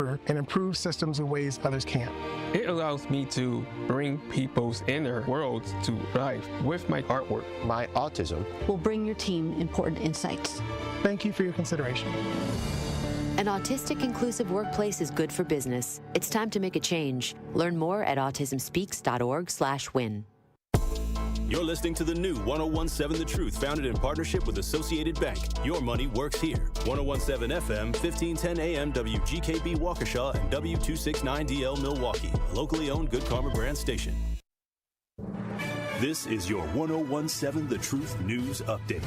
and improve systems in ways others can't. It allows me to bring people's inner worlds to life with my artwork. My autism will bring your team important insights. Thank you for your consideration. An autistic inclusive workplace is good for business. It's time to make a change. Learn more at autismspeaks.org/win. You're listening to the new 1017 The Truth, founded in partnership with Associated Bank. Your money works here. 1017 FM, 1510 AM, WGKB Waukesha, and W269DL Milwaukee, a locally owned Good Karma brand station. This is your 1017 The Truth News Update.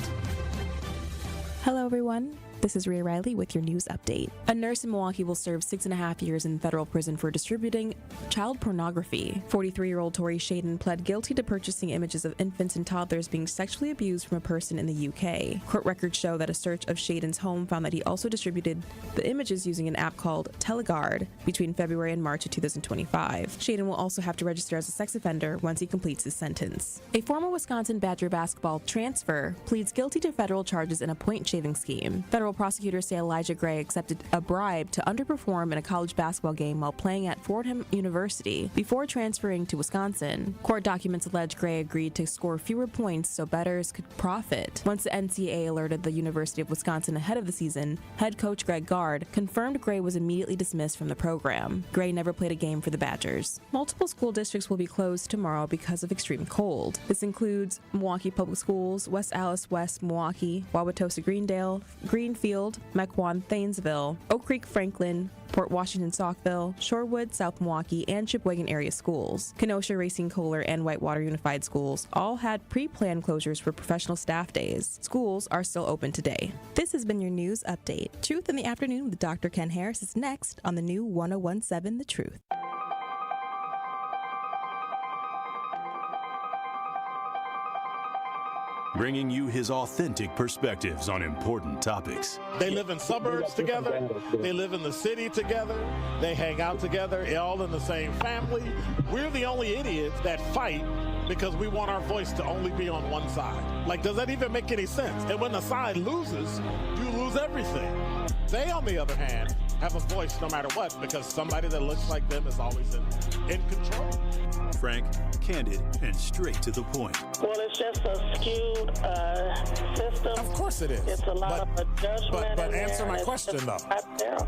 Hello, everyone. This is Rhea Riley with your news update. A nurse in Milwaukee will serve 6.5 years in federal prison for distributing child pornography. 43-year-old Tori Shaden pled guilty to purchasing images of infants and toddlers being sexually abused from a person in the UK. Court records show that a search of Shaden's home found that he also distributed the images using an app called Teleguard between February and March of 2025. Shaden will also have to register as a sex offender once he completes his sentence. A former Wisconsin Badger basketball transfer pleads guilty to federal charges in a point-shaving scheme. Federal prosecutors say Elijah Gray accepted a bribe to underperform in a college basketball game while playing at Fordham University before transferring to Wisconsin. Court documents allege Gray agreed to score fewer points so bettors could profit. Once the NCAA alerted the University of Wisconsin ahead of the season, head coach Greg Gard confirmed Gray was immediately dismissed from the program. Gray never played a game for the Badgers. Multiple school districts will be closed tomorrow because of extreme cold. This includes Milwaukee Public Schools, West Allis West Milwaukee, Wauwatosa Greendale, Greenfield, Mequon Thanesville, Oak Creek Franklin, Port Washington Saukville, Shorewood, South Milwaukee, and Shipwagon area schools. Kenosha Racine Kohler and Whitewater Unified Schools all had pre-planned closures for professional staff days. Schools are still open today. This has been your news update. Truth in the Afternoon with Dr. Ken Harris is next on the new 1017 The Truth. Bringing you his authentic perspectives on important topics. They live in suburbs together. They live in the city together. They hang out together, all in the same family. We're the only idiots that fight because we want our voice to only be on one side. Like, does that even make any sense? And when the side loses, you lose everything. They, on the other hand, have a voice no matter what because somebody that looks like them is always in control. Frank, candid, and straight to the point. Well, it's just a skewed system. Of course it is. It's a lot of judgment. But answer my question, though.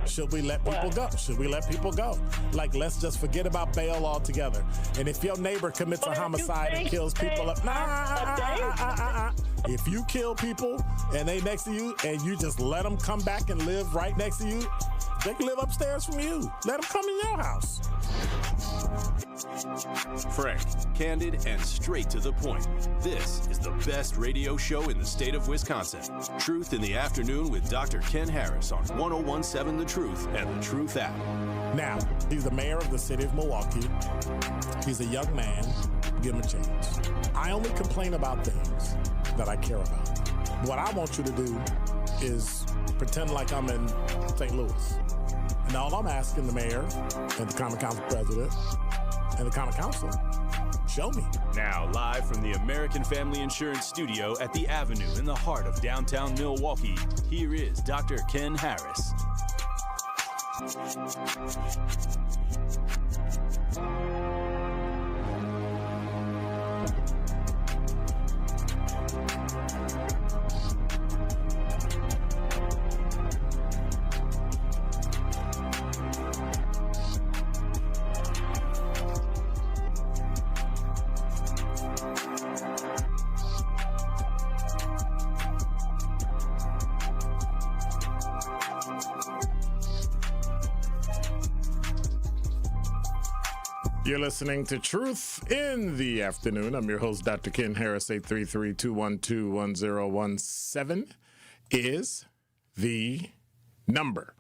Should we let people go? Should we let people go? Like, let's just forget about bail altogether. And if your neighbor commits a homicide and kills people up, if you kill people and they next to you and you just let them come back and live right next to you, they can live upstairs from you. Let them come in your house. Frank, candid, and straight to the point. This is the best radio show in the state of Wisconsin. Truth in the Afternoon with Dr. Ken Harris on 1017 The Truth and the Truth app. Now, he's the mayor of the city of Milwaukee. He's a young man. Give him a chance. I only complain about things that I care about. What I want you to do is pretend like I'm in St. Louis. And all I'm asking the mayor and the Common Council president and the Common Council, show me. Now, live from the American Family Insurance Studio at the Avenue in the heart of downtown Milwaukee, here is Dr. Ken Harris. You're listening to Truth in the Afternoon. I'm your host, Dr. Ken Harris. 833-212-1017 is the number.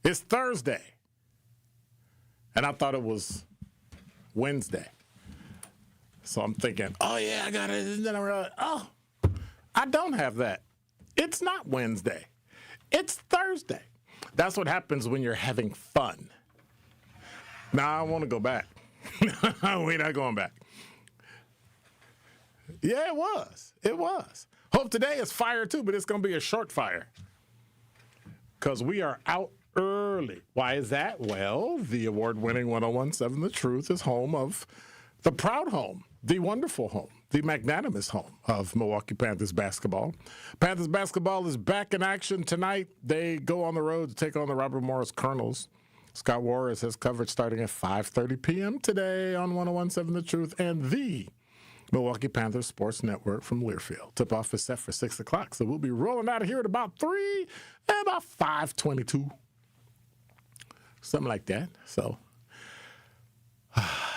It's Thursday, and I thought it was Wednesday. So I'm thinking, oh, yeah, I got it. And then I realized, oh, I don't have that. It's not Wednesday. It's Thursday. That's what happens when you're having fun. Now, I want to go back. We're not going back. Yeah, it was. It was. Hope today is fire, too, but it's going to be a short fire. because we are out early. Why is that? Well, the award-winning 101.7 The Truth is home of the proud home, the wonderful home, the magnanimous home of Milwaukee Panthers basketball. Panthers basketball is back in action tonight. They go on the road to take on the Robert Morris Colonels. Scott Warris has coverage starting at 5:30 p.m. today on 101.7 The Truth and the Milwaukee Panthers Sports Network from Learfield. Tip-off is set for 6 o'clock, so we'll be rolling out of here at about 3 and about 5:22. Something like that. So,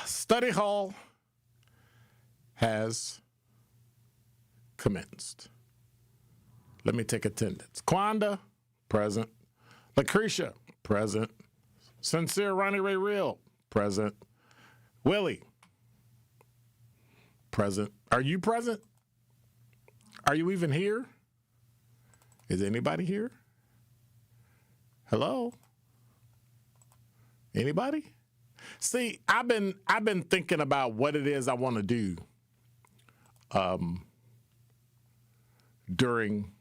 study hall has commenced. Let me take attendance. Quanda, present. Lucretia, present. Sincere Ronnie Ray Real, present. Willie, present. Are you present? Are you even here? Is anybody here? Hello? Anybody? See, I've been thinking about what it is I want to do during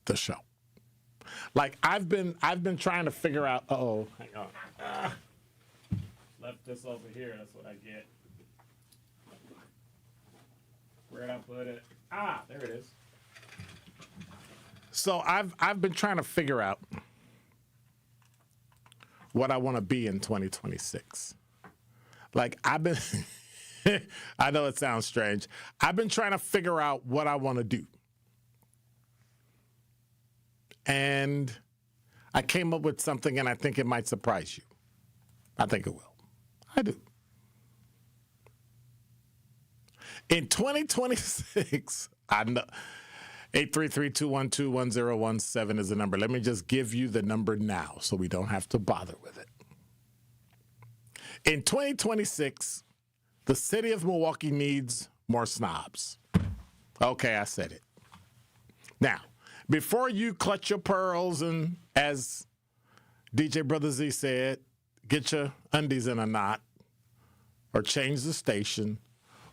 the show. Like I've been trying to figure out. Uh-oh, hang on. Left this over here. That's what I get. Where'd I put it? There it is. So I've been trying to figure out what I want to be in 2026. Like I've been, I know it sounds strange. I've been trying to figure out what I want to do. And I came up with something, and I think it might surprise you. I think it will. I do. In 2026, I know 833-212-1017 is the number. Let me just give you the number now so we don't have to bother with it. In 2026, the city of Milwaukee needs more snobs. Okay, I said it. Now, before you clutch your pearls and, as DJ Brother Z said, get your undies in a knot, or change the station,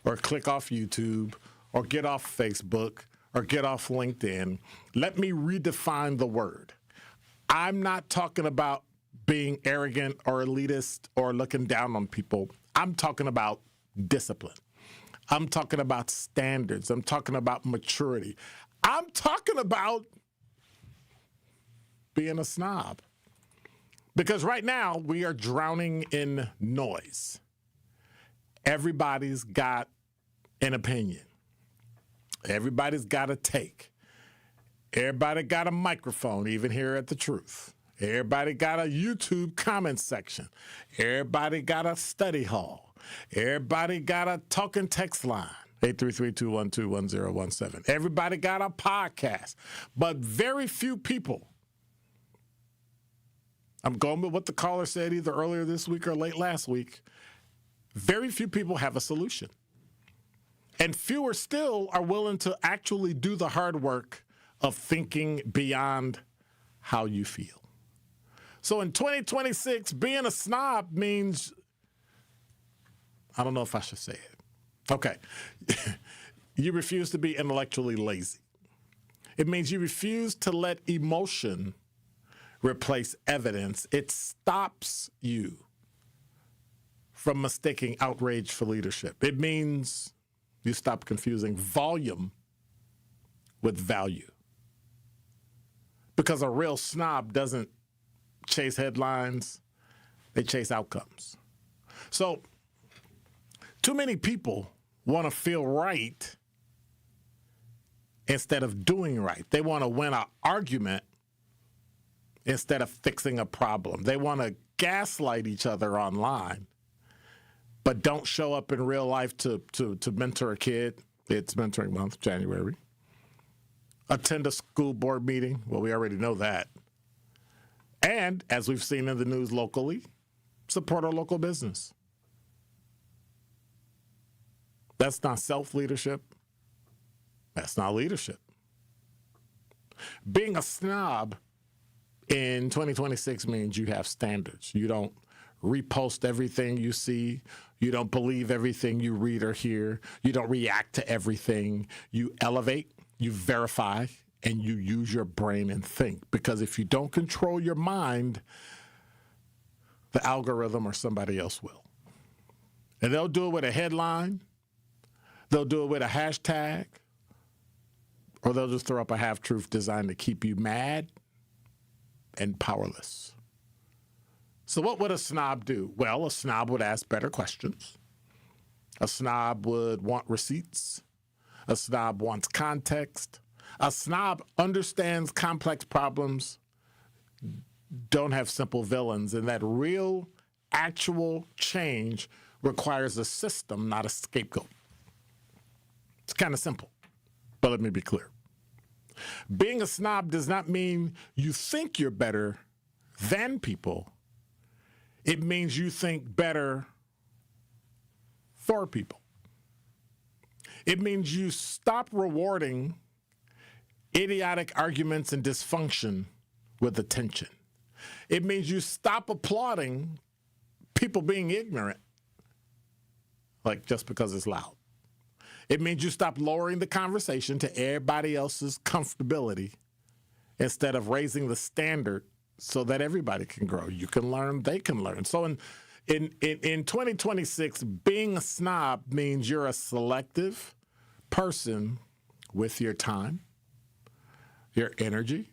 or click off YouTube, or get off Facebook, or get off LinkedIn, let me redefine the word. I'm not talking about being arrogant or elitist or looking down on people. I'm talking about discipline. I'm talking about standards. I'm talking about maturity. I'm talking about being a snob. Because right now, we are drowning in noise. Everybody's got an opinion. Everybody's got a take. Everybody got a microphone, even here at The Truth. Everybody got a YouTube comment section. Everybody got a study hall. Everybody got a talking text line. 833-212-1017. Everybody got a podcast. But very few people, I'm going with what the caller said either earlier this week or late last week, very few people have a solution. And fewer still are willing to actually do the hard work of thinking beyond how you feel. So in 2026, being a snob means, I don't know if I should say it. Okay. You refuse to be intellectually lazy. It means you refuse to let emotion replace evidence. It stops you from mistaking outrage for leadership. It means you stop confusing volume with value. Because a real snob doesn't chase headlines, they chase outcomes. So, too many people want to feel right instead of doing right. They want to win an argument instead of fixing a problem. They want to gaslight each other online, but don't show up in real life to mentor a kid. It's mentoring month, January. Attend a school board meeting. Well, we already know that. And, as we've seen in the news locally, support our local business. That's not self-leadership. That's not leadership. Being a snob in 2026 means you have standards. You don't repost everything you see. You don't believe everything you read or hear. You don't react to everything. You elevate, you verify, and you use your brain and think. Because if you don't control your mind, the algorithm or somebody else will. And they'll do it with a headline, they'll do it with a hashtag, or they'll just throw up a half-truth designed to keep you mad and powerless. So what would a snob do? Well, a snob would ask better questions. A snob would want receipts. A snob wants context. A snob understands complex problems, don't have simple villains, and that real, actual change requires a system, not a scapegoat. It's kind of simple, but let me be clear. Being a snob does not mean you think you're better than people. It means you think better for people. It means you stop rewarding idiotic arguments and dysfunction with attention. It means you stop applauding people being ignorant, like just because it's loud. It means you stop lowering the conversation to everybody else's comfortability instead of raising the standard so that everybody can grow. You can learn, they can learn. So in 2026, being a snob means you're a selective person with your time, your energy,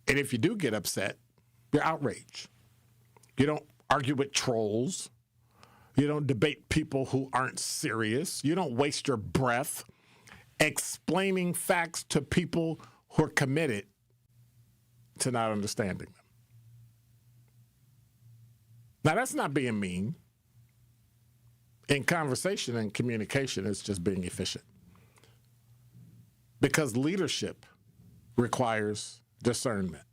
and if you do get upset, you're outraged. You don't argue with trolls. You don't debate people who aren't serious. You don't waste your breath explaining facts to people who are committed to not understanding them. Now, that's not being mean. In conversation and communication, it's just being efficient. Because leadership requires discernment.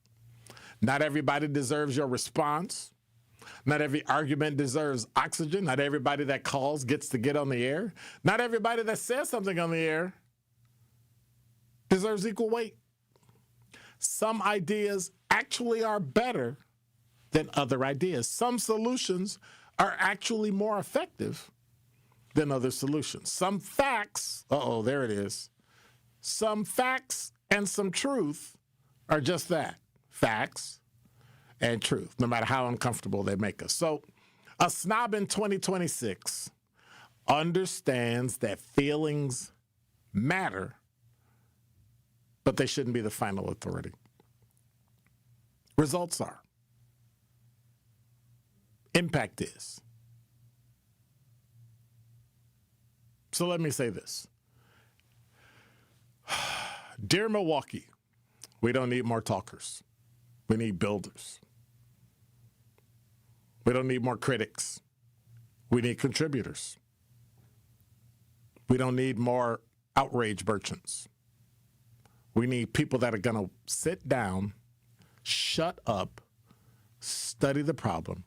Not everybody deserves your response. Not every argument deserves oxygen. Not everybody that calls gets to get on the air. Not everybody that says something on the air deserves equal weight. Some ideas actually are better than other ideas. Some solutions are actually more effective than other solutions. Some facts, there it is. Some facts and some truth are just that, facts and truth, no matter how uncomfortable they make us. So a snob in 2026 understands that feelings matter, but they shouldn't be the final authority. Results are. Impact is. So let me say this. Dear Milwaukee, we don't need more talkers. We need builders. We don't need more critics. We need contributors. We don't need more outrage merchants. We need people that are going to sit down, shut up, study the problem,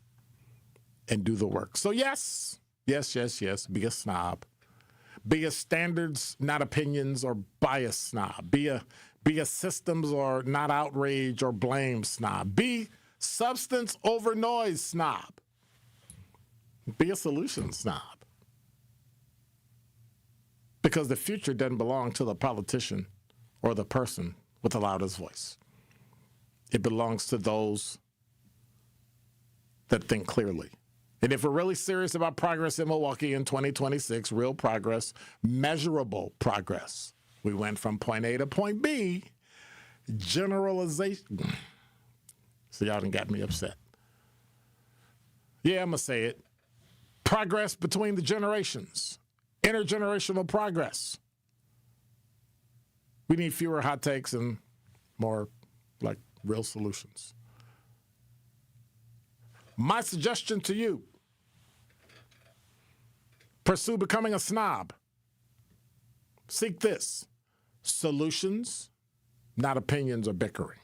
and do the work. So yes, be a snob. Be a standards, not opinions or bias snob. Be a systems or not outrage or blame snob. Be substance over noise snob. Be a solution snob. Because the future doesn't belong to the politician or the person with the loudest voice. It belongs to those that think clearly. And if we're really serious about progress in Milwaukee in 2026, real progress, measurable progress, we went from point A to point B, generalization. So y'all done got me upset. Yeah, I'm going to say it. Progress between the generations, intergenerational progress. We need fewer hot takes and more like real solutions. My suggestion to you, pursue becoming a snob. Seek this, solutions, not opinions or bickering.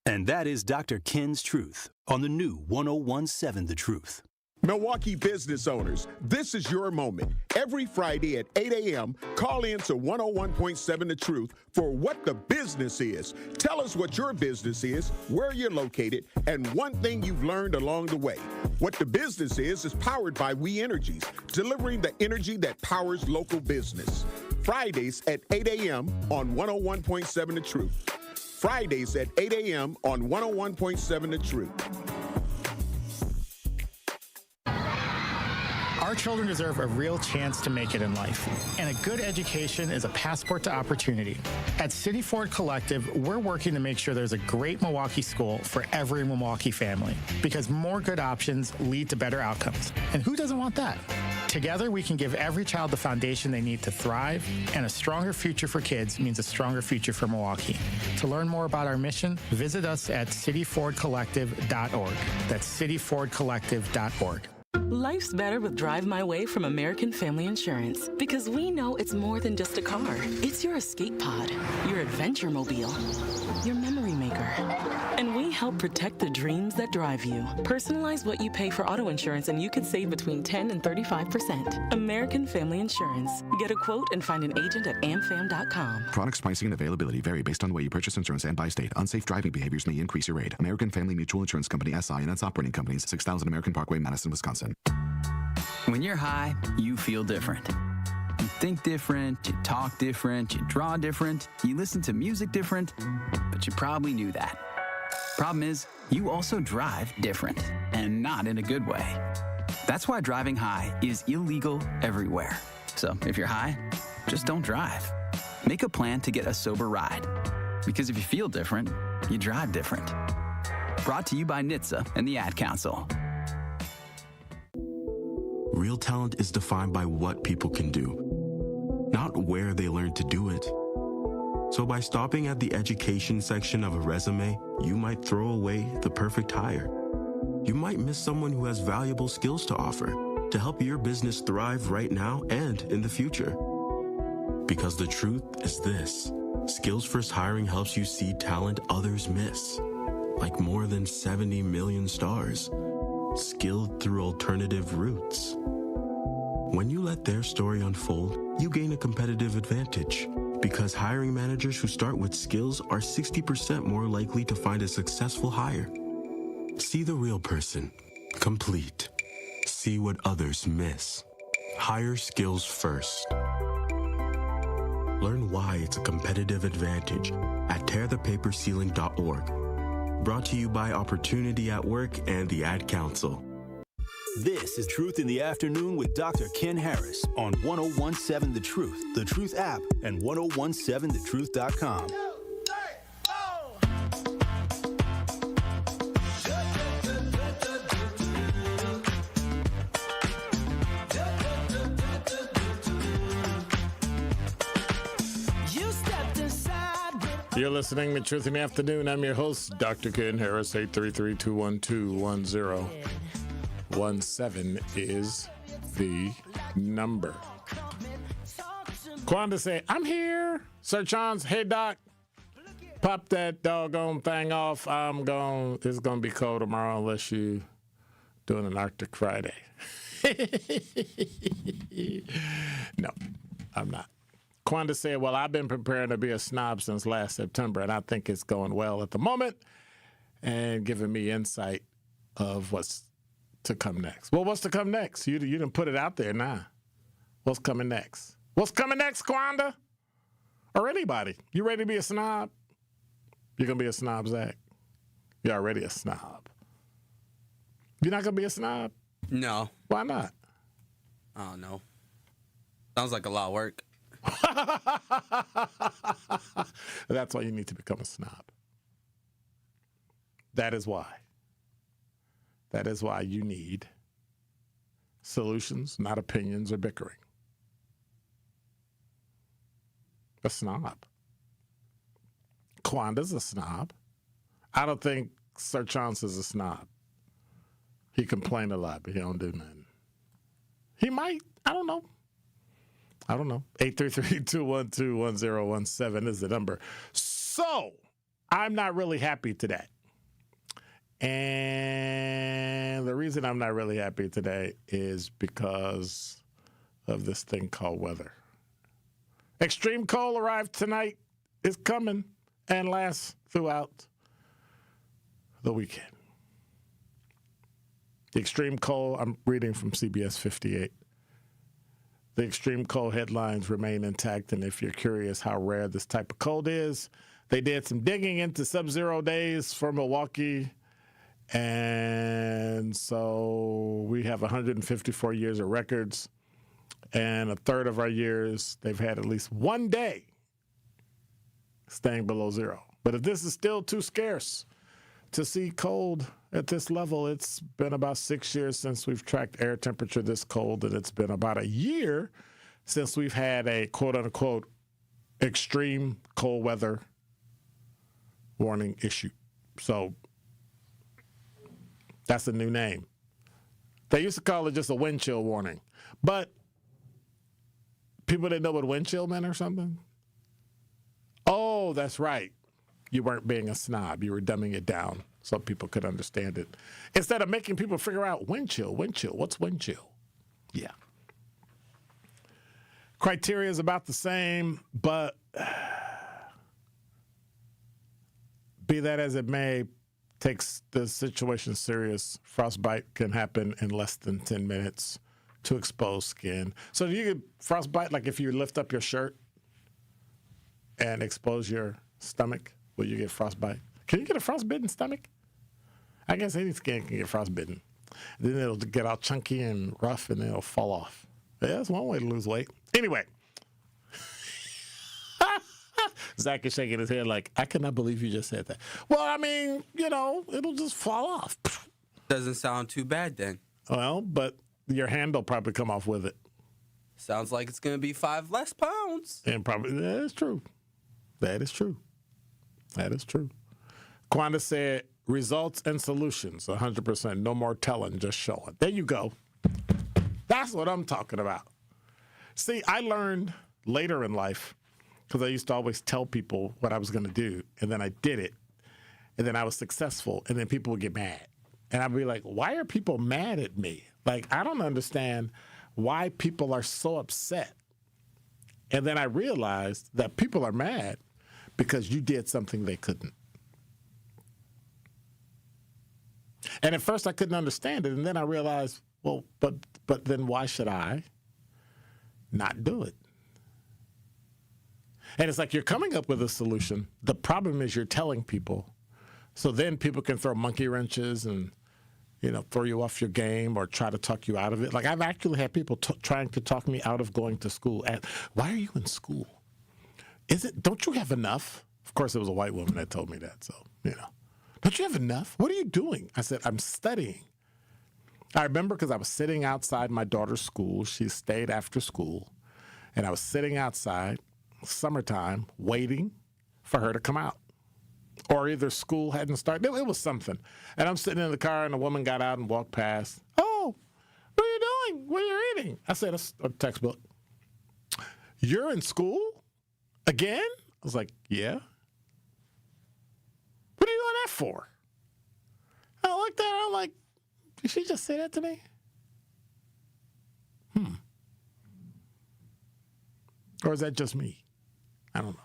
And that is Dr. Ken's Truth on the new 101.7 The Truth. Milwaukee business owners, this is your moment. Every Friday at 8 a.m., call in to 101.7 The Truth for What the Business Is. Tell us what your business is, where you're located, and one thing you've learned along the way. What the Business is powered by We Energies, delivering the energy that powers local business. Fridays at 8 a.m. on 101.7 The Truth. Fridays at 8 a.m. on 101.7 The Truth. Our children deserve a real chance to make it in life, and a good education is a passport to opportunity. At City Ford Collective, we're working to make sure there's a great Milwaukee school for every Milwaukee family, because more good options lead to better outcomes. And who doesn't want that? Together, we can give every child the foundation they need to thrive, and a stronger future for kids means a stronger future for Milwaukee. To learn more about our mission, visit us at cityfordcollective.org. That's cityfordcollective.org. Life's better with Drive My Way from American Family Insurance, because we know it's more than just a car. It's your escape pod, your adventure mobile, your memory maker. And we help protect the dreams that drive you. Personalize what you pay for auto insurance and you could save between 10 and 35%. American Family Insurance. Get a quote and find an agent at amfam.com. Products, pricing, and availability vary based on the way you purchase insurance and by state. Unsafe driving behaviors may increase your rate. American Family Mutual Insurance Company, SI, and its operating companies, 6000 American Parkway, Madison, Wisconsin. When you're high, you feel different. You think different, you talk different, you draw different, you listen to music different, but you probably knew that. Problem is, you also drive different, and not in a good way. That's why driving high is illegal everywhere. So if you're high, just don't drive. Make a plan to get a sober ride. Because if you feel different, you drive different. Brought to you by NHTSA and the Ad Council. Real talent is defined by what people can do, not where they learn to do it. So by stopping at the education section of a resume, you might throw away the perfect hire. You might miss someone who has valuable skills to offer to help your business thrive right now and in the future. Because the truth is this: Skills First Hiring helps you see talent others miss, like more than 70 million stars, skilled through alternative routes. When you let their story unfold, you gain a competitive advantage, because hiring managers who start with skills are 60% more likely to find a successful hire. See the real person, complete. See what others miss. Hire skills first. Learn why it's a competitive advantage at tearthepaperceiling.org. Brought to you by Opportunity at Work and the Ad Council. This is Truth in the Afternoon with Dr. Ken Harris on 101.7 The Truth app, and 1017thetruth.com. You're listening to Truth in the Afternoon. I'm your host, Dr. Ken Harris. 833-212-1017 is the number. Quanda say, I'm here. Sir Chance, hey, Doc. Pop that doggone thing off. It's going to be cold tomorrow unless you doing an Arctic Friday. No, I'm not. Quanda said, well, I've been preparing to be a snob since last September, and I think it's going well at the moment and giving me insight of what's to come next. Well, what's to come next? You didn't put it out there now. What's coming next? What's coming next, Quanda? Or anybody? You ready to be a snob? You're going to be a snob, Zach? You're already a snob. You're not going to be a snob? No. Why not? I don't know. Sounds like a lot of work. That's why you need to become a snob. That is why. That is why you need solutions, not opinions or bickering. A snob. Quanda's a snob. I don't think Sir Chance is a snob. He complained a lot, but he don't do nothing. He might. I don't know. 833-212-1017 is the number. So, I'm not really happy today. And the reason I'm not really happy today is because of this thing called weather. Extreme cold arrived tonight, is coming, and lasts throughout the weekend. The extreme cold, I'm reading from CBS 58. The extreme cold headlines remain intact, and if you're curious how rare this type of cold is, they did some digging into sub-zero days for Milwaukee, and so we have 154 years of records, and a third of our years, they've had at least one day staying below zero. But if this is still too scarce to see cold at this level, it's been about 6 years since we've tracked air temperature this cold, and it's been about a year since we've had a quote-unquote extreme cold weather warning issue. So that's a new name. They used to call it just a wind chill warning, but people didn't know what wind chill meant or something. Oh, that's right. You weren't being a snob. You were dumbing it down so people could understand it. Instead of making people figure out wind chill, what's wind chill? Yeah. Criteria is about the same, but be that as it may, takes the situation serious. Frostbite can happen in less than 10 minutes to exposed skin. So do you get frostbite like if you lift up your shirt and expose your stomach? Will you get frostbite? Can you get a frostbitten stomach? I guess any skin can get frostbitten. Then it'll get all chunky and rough, and then it'll fall off. Yeah, that's one way to lose weight. Anyway. Zach is shaking his head like, I cannot believe you just said that. Well, I mean, it'll just fall off. Doesn't sound too bad then. Well, but your hand will probably come off with it. Sounds like it's going to be 5 less pounds. And probably, that is true. That is true. That is true. Quanda said, results and solutions, 100%. No more telling, just showing. There you go. That's what I'm talking about. See, I learned later in life, because I used to always tell people what I was going to do, and then I did it, and then I was successful, and then people would get mad. And I'd be like, why are people mad at me? Like, I don't understand why people are so upset. And then I realized that people are mad because you did something they couldn't. And at first I couldn't understand it, and then I realized, well, but then why should I not do it? And it's like you're coming up with a solution. The problem is you're telling people. So then people can throw monkey wrenches and, throw you off your game or try to talk you out of it. Like I've actually had people trying to talk me out of going to school. Why are you in school? Don't you have enough? Of course, it was a white woman that told me that. So, don't you have enough? What are you doing? I said, I'm studying. I remember because I was sitting outside my daughter's school. She stayed after school. And I was sitting outside, summertime, waiting for her to come out. Or either school hadn't started. It was something. And I'm sitting in the car, and a woman got out and walked past. Oh, what are you doing? What are you reading? I said, a textbook. You're in school? Again? I was like, yeah. What are you doing that for? I looked at her, I'm like, did she just say that to me? Or is that just me? I don't know.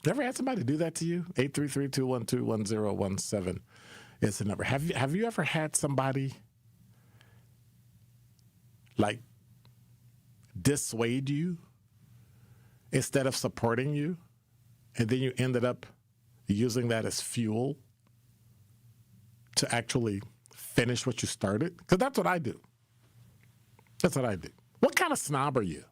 You ever had somebody do that to you? 833-212-1017 is the number. Have you ever had somebody like dissuade you instead of supporting you, and then you ended up using that as fuel to actually finish what you started? Because that's what I do. That's what I do. What kind of snob are you?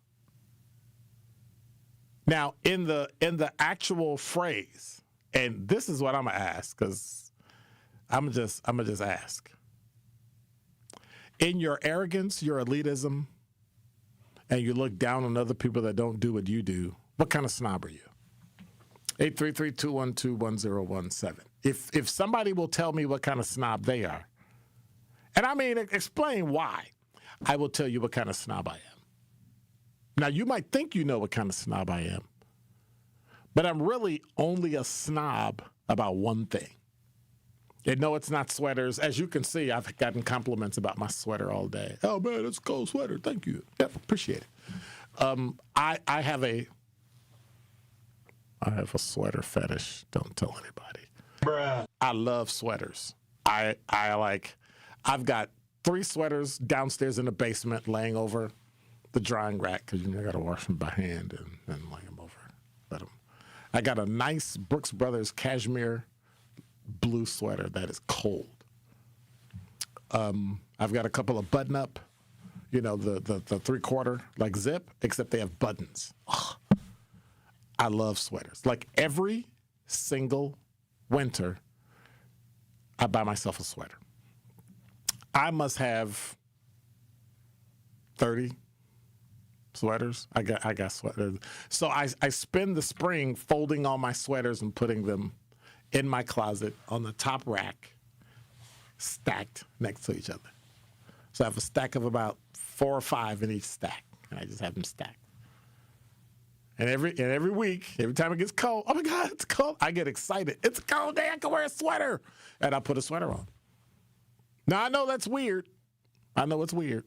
Now, in the actual phrase, and this is what I'm gonna ask, because I'm gonna just ask. In your arrogance, your elitism, and you look down on other people that don't do what you do, what kind of snob are you? 833-212-1017. If somebody will tell me what kind of snob they are, and I mean explain why, I will tell you what kind of snob I am. Now, you might think you know what kind of snob I am, but I'm really only a snob about one thing. And no, it's not sweaters. As you can see, I've gotten compliments about my sweater all day. Oh, man, it's a cold sweater. Thank you. Yep, appreciate it. I have a sweater fetish. Don't tell anybody. Bruh. I love sweaters. I've got 3 sweaters downstairs in the basement laying over the drying rack because I got to wash them by hand and lay them over. I got a nice Brooks Brothers cashmere blue sweater that is cold. I've got a couple of button-up, the 3/4 like zip, except they have buttons. Ugh. I love sweaters. Like every single winter, I buy myself a sweater. I must have 30 sweaters. I got sweaters. So I spend the spring folding all my sweaters and putting them in my closet on the top rack, stacked next to each other. So I have a stack of about 4 or 5 in each stack, and I just have them stacked. And every week, every time it gets cold, oh my God, it's cold, I get excited. It's a cold day, I can wear a sweater. And I put a sweater on. Now, I know that's weird. I know it's weird.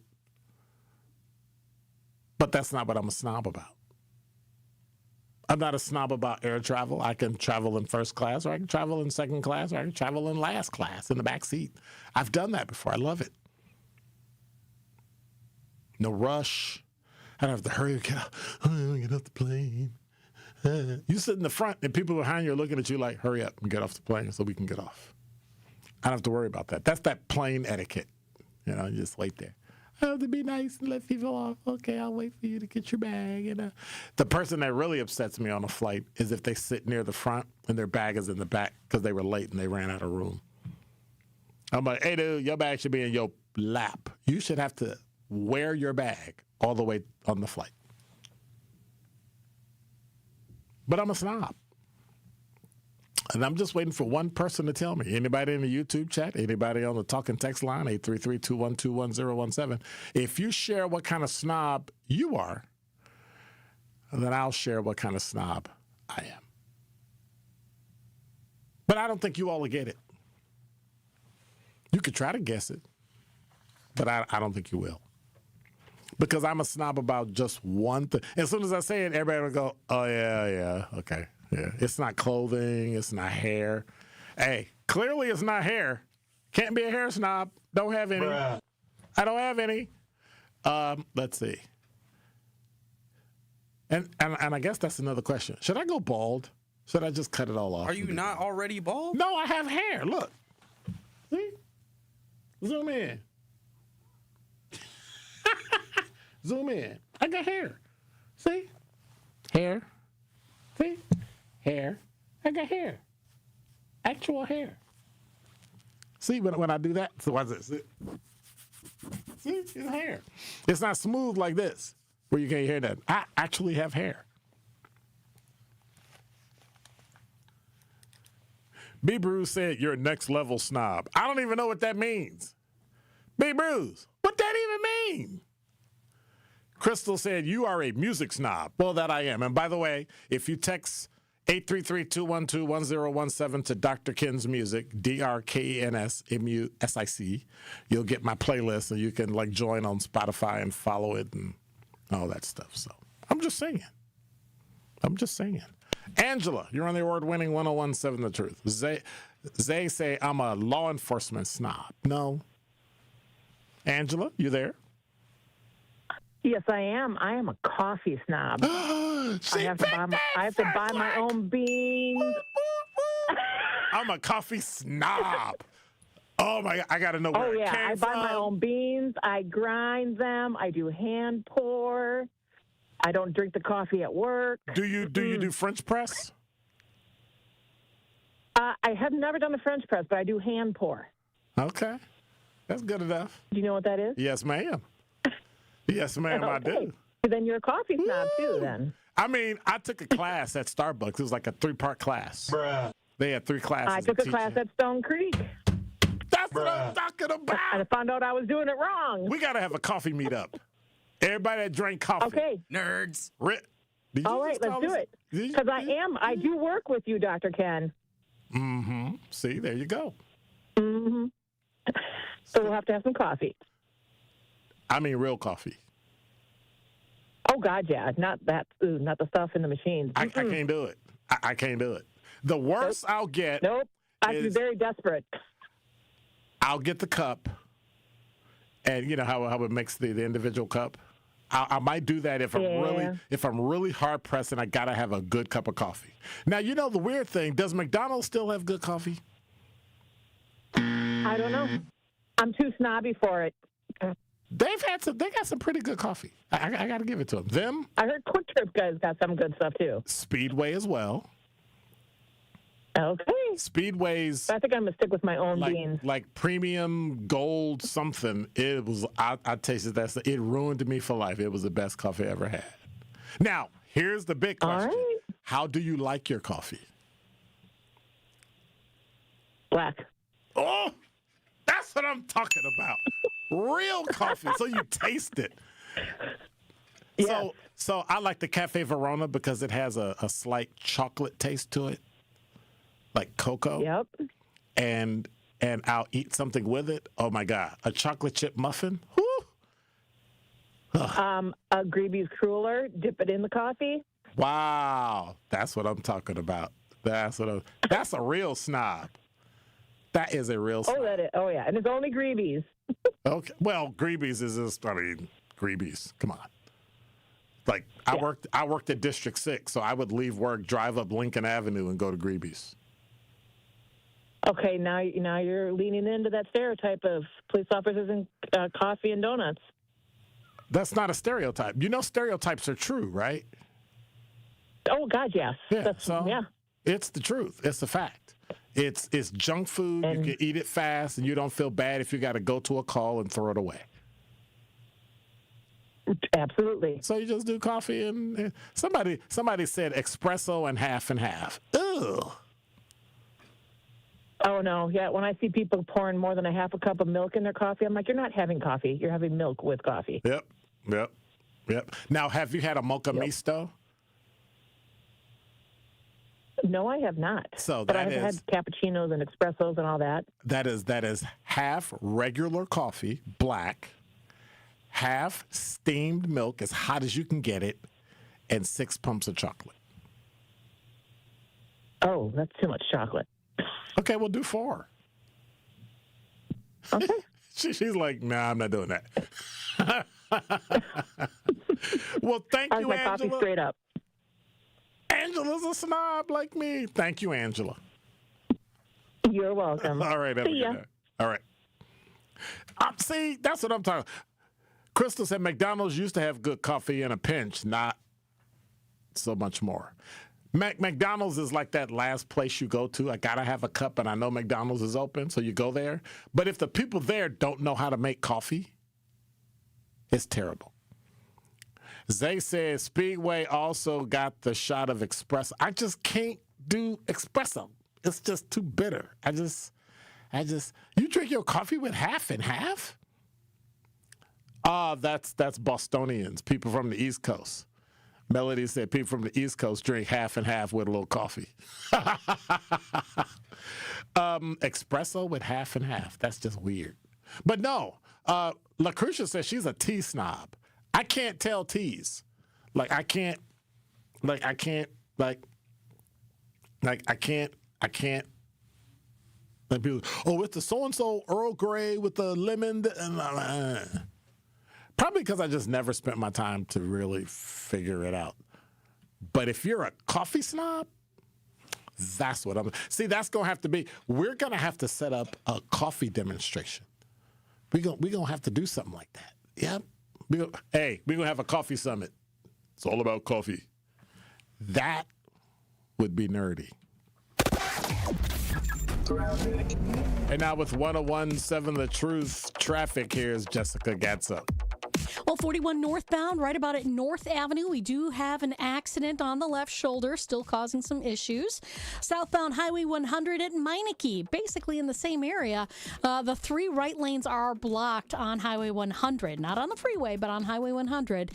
But that's not what I'm a snob about. I'm not a snob about air travel. I can travel in first class, or I can travel in second class, or I can travel in last class in the back seat. I've done that before. I love it. No rush. I don't have to hurry. Get off the plane. You sit in the front, and people behind you are looking at you like, hurry up and get off the plane so we can get off. I don't have to worry about that. That's that plane etiquette. You just wait there. I have to be nice and let people off. Okay, I'll wait for you to get your bag. The person that really upsets me on a flight is if they sit near the front and their bag is in the back because they were late and they ran out of room. I'm like, hey, dude, your bag should be in your lap. You should have to wear your bag all the way on the flight. But I'm a snob. And I'm just waiting for one person to tell me. Anybody in the YouTube chat? Anybody on the talk and text line? 833-212-1017. If you share what kind of snob you are, then I'll share what kind of snob I am. But I don't think you all will get it. You could try to guess it, but I don't think you will. Because I'm a snob about just one thing. As soon as I say it, everybody will go, oh, yeah, okay. Yeah, it's not clothing. It's not hair. Hey, clearly it's not hair. Can't be a hair snob. Don't have any. Bruh. I don't have any. Let's see. And I guess that's another question. Should I go bald? Should I just cut it all off? Are you not already bald? No, I have hair. Look. See? Zoom in. Zoom in. I got hair. See? Hair. See? Hair. I got hair. Actual hair. See, when I do that, so what's it? See, it's hair. It's not smooth like this, where you can't hear that. I actually have hair. B. Bruce said, you're a next level snob. I don't even know what that means. B. Bruce, what that even mean? Crystal said, you are a music snob. Well, that I am. And by the way, if you text 833-212-1017 to Dr. Ken's Music, DrKensMusic, you'll get my playlist and you can join on Spotify and follow it and all that stuff. So I'm just saying. Angela, you're on the award-winning 1017 The Truth. Zay say I'm a law enforcement snob. No. Angela, you there? Yes, I am. I am a coffee snob. I have to buy my own beans. I'm a coffee snob. Oh my God, I gotta know where it came from. I buy my own beans. I grind them. I do hand pour. I don't drink the coffee at work. Do you do French press? I have never done the French press, but I do hand pour. Okay, that's good enough. Do you know what that is? Yes, ma'am. Yes, ma'am, okay. I do. Then you're a coffee snob, too, then. I mean, I took a class at Starbucks. It was like a 3-part class. Bruh. They had 3 classes. I took a class at Stone Creek. That's what I'm talking about. I found out I was doing it wrong. We got to have a coffee meetup. Everybody that drank coffee. Okay. Nerds. All right, let's do it. Because I do work with you, Dr. Ken. Mm-hmm. See, there you go. Mm-hmm. So we'll have to have some coffee. I mean, real coffee. Oh, God, yeah. Not that, not the stuff in the machines. I can't do it. I can't do it. The worst I'll get. Nope. I have to be very desperate. I'll get the cup, and you know how it makes the individual cup. I might do that if I'm really hard pressed and I gotta have a good cup of coffee. Now, you know the weird thing. Does McDonald's still have good coffee? I don't know. I'm too snobby for it. They got some pretty good coffee. I got to give it to them. I heard Quick Trip guys got some good stuff too. Speedway as well. Okay. Speedway's. I think I'm gonna stick with my own beans. Like premium gold something. It was. I tasted that. It ruined me for life. It was the best coffee I ever had. Now here's the big question: How do you like your coffee? Black. Oh, that's what I'm talking about. Real coffee, so you taste it. Yes. So I like the Cafe Verona because it has a slight chocolate taste to it, like cocoa. Yep. And I'll eat something with it. Oh my God, a chocolate chip muffin. Whew. A Greeby's Cruller. Dip it in the coffee. Wow, that's what I'm talking about. That's a real snob. That is a real snob. Oh yeah, and it's only Greeby's. Okay. Well, Greeby's is just, Greeby's. Come on. Like, I worked at District 6, so I would leave work, drive up Lincoln Avenue, and go to Greeby's. Okay, now you're leaning into that stereotype of police officers and coffee and donuts. That's not a stereotype. You know stereotypes are true, right? Oh, God, yes. Yeah, it's the truth. It's the fact. It's junk food. You can eat it fast, and you don't feel bad if you got to go to a call and throw it away. Absolutely. So you just do coffee and somebody said espresso and half. Ugh. Oh no, yeah. When I see people pouring more than a half a cup of milk in their coffee, I'm like, you're not having coffee. You're having milk with coffee. Yep. Now, have you had a mocha misto? No, I have not. So but I've had cappuccinos and espressos and all that. That is half regular coffee, black, half steamed milk as hot as you can get it, and 6 pumps of chocolate. Oh, that's too much chocolate. Okay, we'll do 4. Okay. She's like, nah, I'm not doing that. Well, thank you, my Angela. coffee straight up. Angela's a snob like me. Thank you, Angela. You're welcome. All right, have a good day. All right. See, that's what I'm talking about. Crystal said McDonald's used to have good coffee in a pinch, not so much more. McDonald's is like that last place you go to. I got to have a cup, and I know McDonald's is open, so you go there. But if the people there don't know how to make coffee, it's terrible. Zay says Speedway also got the shot of espresso. I just can't do espresso. It's just too bitter. You drink your coffee with half and half? That's Bostonians, people from the East Coast. Melody said people from the East Coast drink half and half with a little coffee. Espresso with half and half. That's just weird. But no, LaCrucia says she's a tea snob. I can't tell teas. I can't. Like, people, oh, it's the so-and-so Earl Grey with the lemon. Probably because I just never spent my time to really figure it out. But if you're a coffee snob, that's what I'm. See, that's going to have to be. We're going to have to set up a coffee demonstration. We're going to have to do something like that. Yep. We're going to have a coffee summit. It's all about coffee. That would be nerdy. And now with 101.7 The Truth traffic, here's Jessica Gatzo. Well, 41 northbound, right about at North Avenue, we do have an accident on the left shoulder, still causing some issues. Southbound Highway 100 at Meineke, basically in the same area. The 3 right lanes are blocked on Highway 100, not on the freeway, but on Highway 100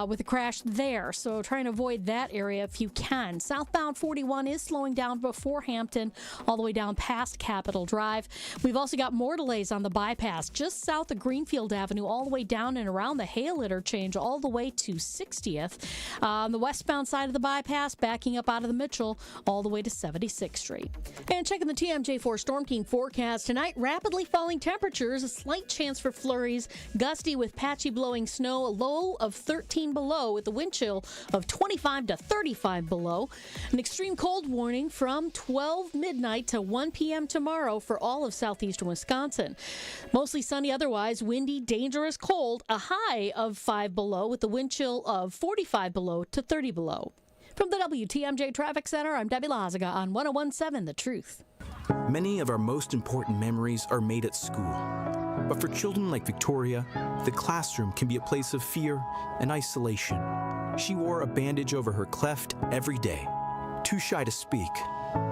with a crash there. So try and avoid that area if you can. Southbound 41 is slowing down before Hampton, all the way down past Capitol Drive. We've also got more delays on the bypass, just south of Greenfield Avenue, all the way down and around the Hale interchange, all the way to 60th. On the westbound side of the bypass, backing up out of the Mitchell, all the way to 76th Street. And checking the TMJ4 Storm King forecast tonight, rapidly falling temperatures, a slight chance for flurries, gusty with patchy blowing snow, a low of 13 below with a wind chill of 25 to 35 below. An extreme cold warning from 12 midnight to 1 p.m. tomorrow for all of southeastern Wisconsin. Mostly sunny otherwise, windy, dangerous, cold, a high of 5 below with the wind chill of 45 below to 30 below. From the WTMJ Traffic Center, I'm Debbie Lazaga on 101.7 The Truth. Many of our most important memories are made at school. But for children like Victoria, the classroom can be a place of fear and isolation. She wore a bandage over her cleft every day, too shy to speak,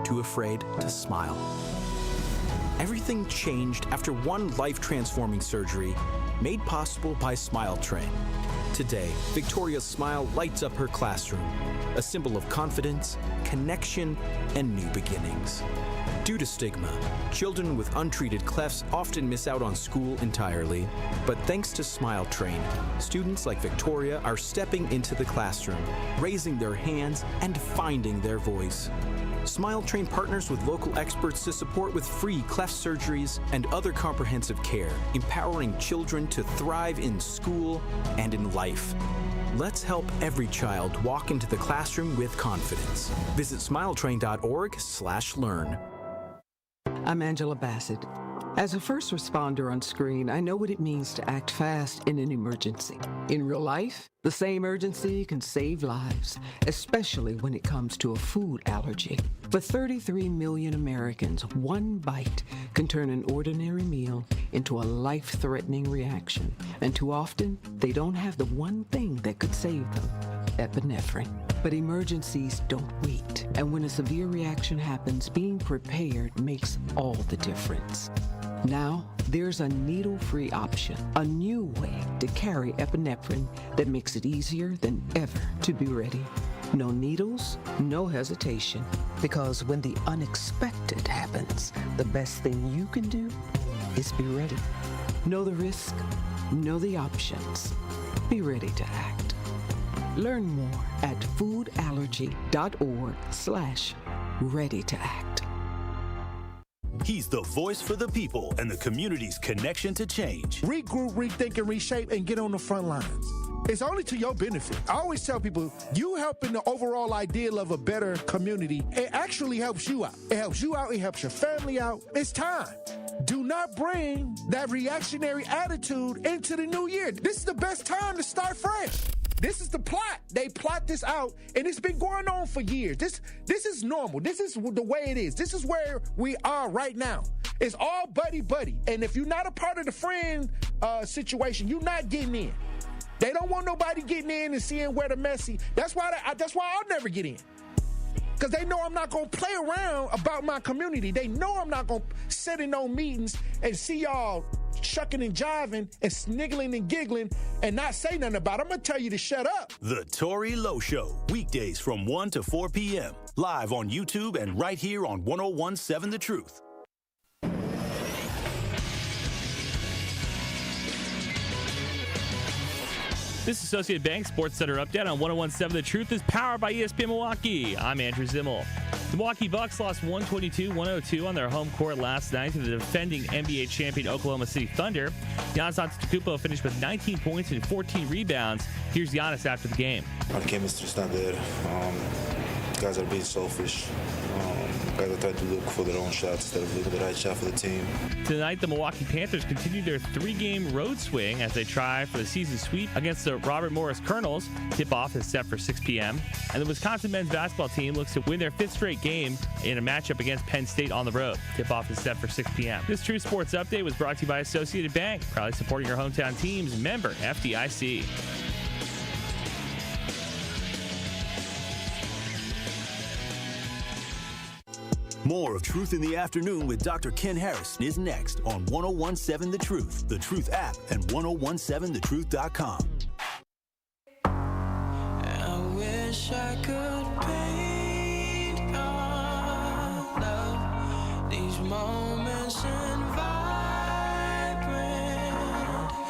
too afraid to smile. Everything changed after one life-transforming surgery made possible by Smile Train. Today, Victoria's smile lights up her classroom, a symbol of confidence, connection, and new beginnings. Due to stigma, children with untreated clefts often miss out on school entirely. But thanks to Smile Train, students like Victoria are stepping into the classroom, raising their hands, and finding their voice. Smile Train partners with local experts to support with free cleft surgeries and other comprehensive care, empowering children to thrive in school and in life. Let's help every child walk into the classroom with confidence. Visit smiletrain.org/learn. I'm Angela Bassett. As a first responder on screen, I know what it means to act fast in an emergency. In real life, the same urgency can save lives, especially when it comes to a food allergy. For 33 million Americans, one bite can turn an ordinary meal into a life-threatening reaction. And too often, they don't have the one thing that could save them: epinephrine. But emergencies don't wait. And when a severe reaction happens, being prepared makes all the difference. Now, there's a needle-free option, a new way to carry epinephrine that makes it easier than ever to be ready. No needles, no hesitation. Because when the unexpected happens, the best thing you can do is be ready. Know the risk, know the options. Be ready to act. Learn more at foodallergy.org/ready-to-act. He's the voice for the people and the community's connection to change. Regroup, rethink, and reshape, and get on the front lines. It's only to your benefit. I always tell people, you helping the overall ideal of a better community, it actually helps you out. It helps you out, it helps your family out. It's time. Do not bring that reactionary attitude into the new year. This is the best time to start fresh. This is the plot. They plot this out, and it's been going on for years. This is normal. This is the way it is. This is where we are right now. It's all buddy-buddy. And if you're not a part of the friend situation, you're not getting in. They don't want nobody getting in and seeing where the messy. That's why I'll never get in. Because they know I'm not going to play around about my community. They know I'm not going to sit in no meetings and see y'all shucking and jiving and sniggling and giggling and not say nothing about it. I'm going to tell you to shut up. The Tory Lowe Show, weekdays from 1 to 4 p.m. Live on YouTube and right here on 101.7 The Truth. This Associated Bank Sports Center update on 101.7 The Truth is powered by ESPN Milwaukee. I'm Andrew Zimmel. The Milwaukee Bucks lost 122-102 on their home court last night to the defending NBA champion Oklahoma City Thunder. Giannis Antetokounmpo finished with 19 points and 14 rebounds. Here's Giannis after the game. Our chemistry's not there. Guys are being selfish. Guys are trying to look for their own shots instead of looking for the right shot for the team. Tonight, the Milwaukee Panthers continue their 3-game road swing as they try for the season sweep against the Robert Morris Colonels. Tip-off is set for 6 p.m. And the Wisconsin men's basketball team looks to win their 5th straight game in a matchup against Penn State on the road. Tip-off is set for 6 p.m. This True Sports Update was brought to you by Associated Bank, proudly supporting your hometown teams. Member FDIC. More of Truth in the Afternoon with Dr. Ken Harrison is next on 1017 The Truth, The Truth app, and 1017thetruth.com. I wish I could paint our love, these moments in vibrant.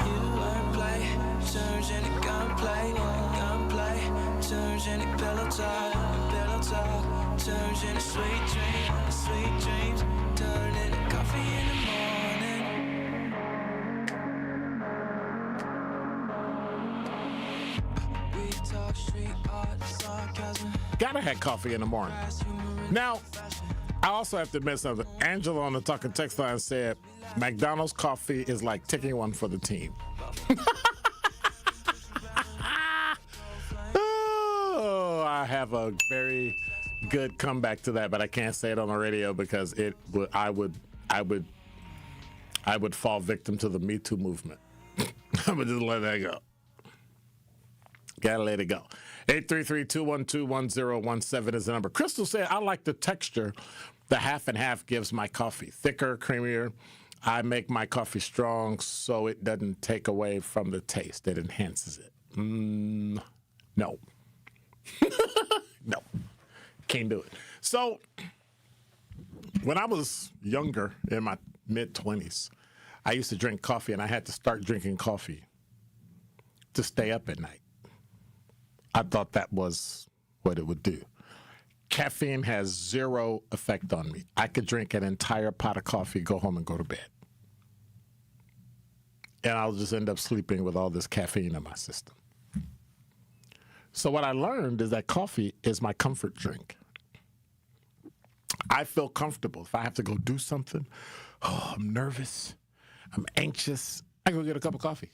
You wordplay turns into gunplay, turns into pillow talk, turns into sweet dreams, turn into coffee in the morning. We talk street art, sarcasm. Gotta have coffee in the morning. Now, I also have to admit something. Angela on the Talking Text line said, McDonald's coffee is like taking one for the team. Oh, I have a very good comeback to that, but I can't say it on the radio because I would fall victim to the Me Too movement. I'm gonna just let that go. Gotta let it go. 833-212-1017 is the number. Crystal said, I like the texture the half and half gives my coffee. Thicker, creamier. I make my coffee strong so it doesn't take away from the taste. It enhances it. No. No. Can't do it. So, when I was younger, in my mid-20s, I used to drink coffee, and I had to start drinking coffee to stay up at night. I thought that was what it would do. Caffeine has zero effect on me. I could drink an entire pot of coffee, go home, and go to bed. And I'll just end up sleeping with all this caffeine in my system. So what I learned is that coffee is my comfort drink. I feel comfortable. If I have to go do something, I'm nervous, I'm anxious, I go get a cup of coffee.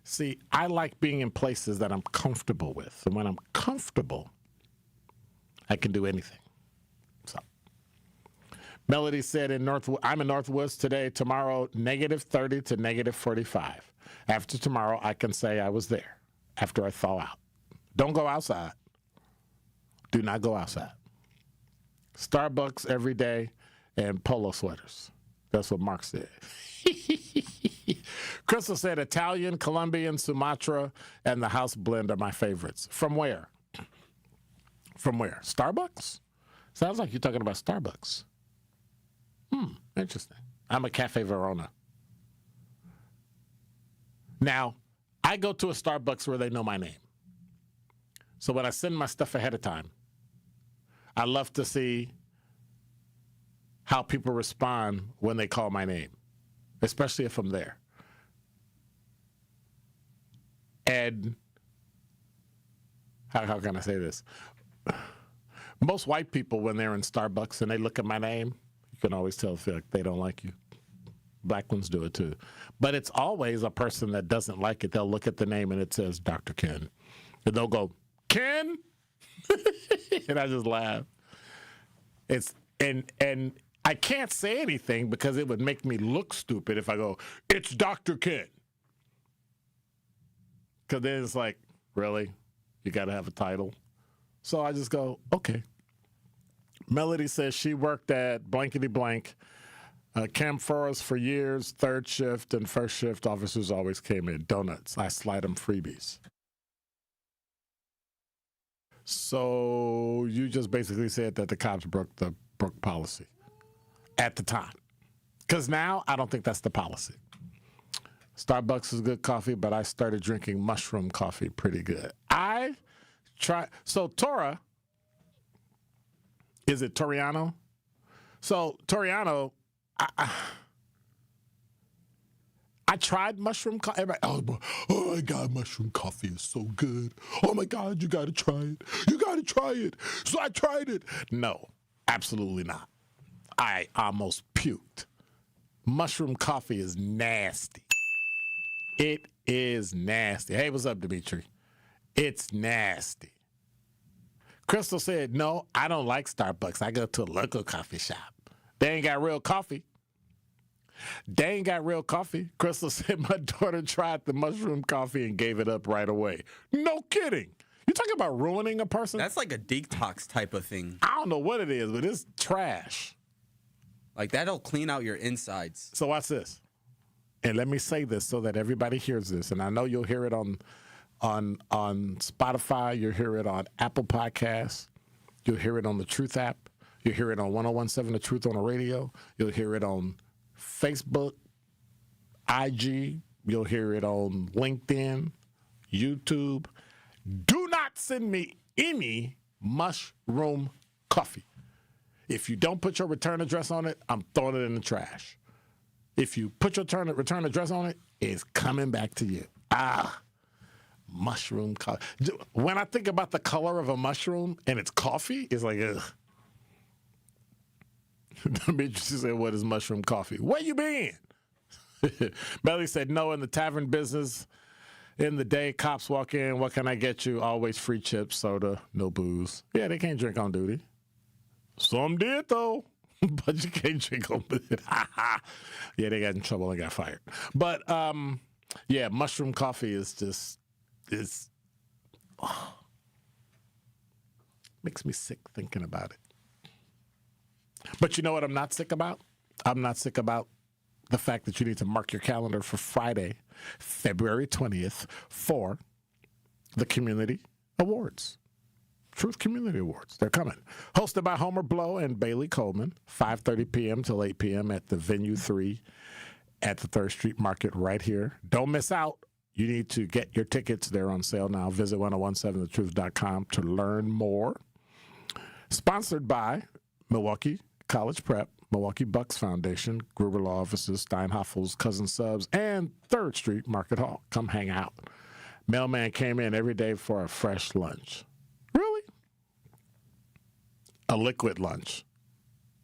See, I like being in places that I'm comfortable with. And when I'm comfortable, I can do anything. So, Melody said, I'm in Northwoods today, tomorrow, -30 to -45. After tomorrow, I can say I was there after I thaw out. Don't go outside. Do not go outside. Starbucks every day and polo sweaters. That's what Mark said. Crystal said Italian, Colombian, Sumatra, and the house blend are my favorites. From where? From where? Starbucks? Sounds like you're talking about Starbucks. Interesting. I'm a Cafe Verona. Now, I go to a Starbucks where they know my name. So when I send my stuff ahead of time, I love to see how people respond when they call my name, especially if I'm there. And how can I say this? Most white people, when they're in Starbucks and they look at my name, you can always tell if they don't like you. Black ones do it too. But it's always a person that doesn't like it. They'll look at the name and it says Dr. Ken. And they'll go, Ken? And I just laugh. And I can't say anything because it would make me look stupid if I go, it's Dr. Ken. Because then it's like, really? You got to have a title? So I just go, okay. Melody says she worked at blankety blank, Cam Forest for years, third shift and first shift officers always came in. Donuts. I slide them freebies. So you just basically said that the cops broke policy at the time. Because now I don't think that's the policy. Starbucks is good coffee, but I started drinking mushroom coffee pretty good. So Tora, is it Toriano? So Toriano, I I tried mushroom coffee. Everybody, oh my God, mushroom coffee is so good. Oh my God, you got to try it. You got to try it. So I tried it. No, absolutely not. I almost puked. Mushroom coffee is nasty. It is nasty. Hey, what's up, Dimitri? It's nasty. Crystal said, no, I don't like Starbucks. I go to a local coffee shop. They ain't got real coffee. Crystal said, my daughter tried the mushroom coffee and gave it up right away. No kidding. You talking about ruining a person? That's like a detox type of thing. I don't know what it is, but it's trash. Like, that'll clean out your insides. So watch this. And let me say this so that everybody hears this. And I know you'll hear it on Spotify. You'll hear it on Apple Podcasts. You'll hear it on the Truth app. You'll hear it on 101.7 The Truth on the radio. You'll hear it on Facebook, IG. You'll hear it on LinkedIn, YouTube. Do not send me any mushroom coffee. If you don't put your return address on it, I'm throwing it in the trash. If you put your return address on it, it's coming back to you. Mushroom coffee. When I think about the color of a mushroom and it's coffee, it's like, ugh. She said, what is mushroom coffee? Where you been? Melly said, no, in the tavern business. In the day, cops walk in. What can I get you? Always free chips, soda, no booze. Yeah, they can't drink on duty. Some did, though. But you can't drink on duty. Yeah, they got in trouble and got fired. But, yeah, mushroom coffee is just, makes me sick thinking about it. But you know what I'm not sick about? I'm not sick about the fact that you need to mark your calendar for Friday, February 20th, for the Community Awards. Truth Community Awards. They're coming. Hosted by Homer Blow and Bailey Coleman, 5:30 p.m. till 8 p.m. at the Venue 3 at the 3rd Street Market right here. Don't miss out. You need to get your tickets. They're on sale now. Visit 1017thetruth.com to learn more. Sponsored by Milwaukee College Prep, Milwaukee Bucks Foundation, Gruber Law Offices, Steinhoffel's Cousin Subs, and 3rd Street Market Hall. Come hang out. Mailman came in every day for a fresh lunch. Really? A liquid lunch.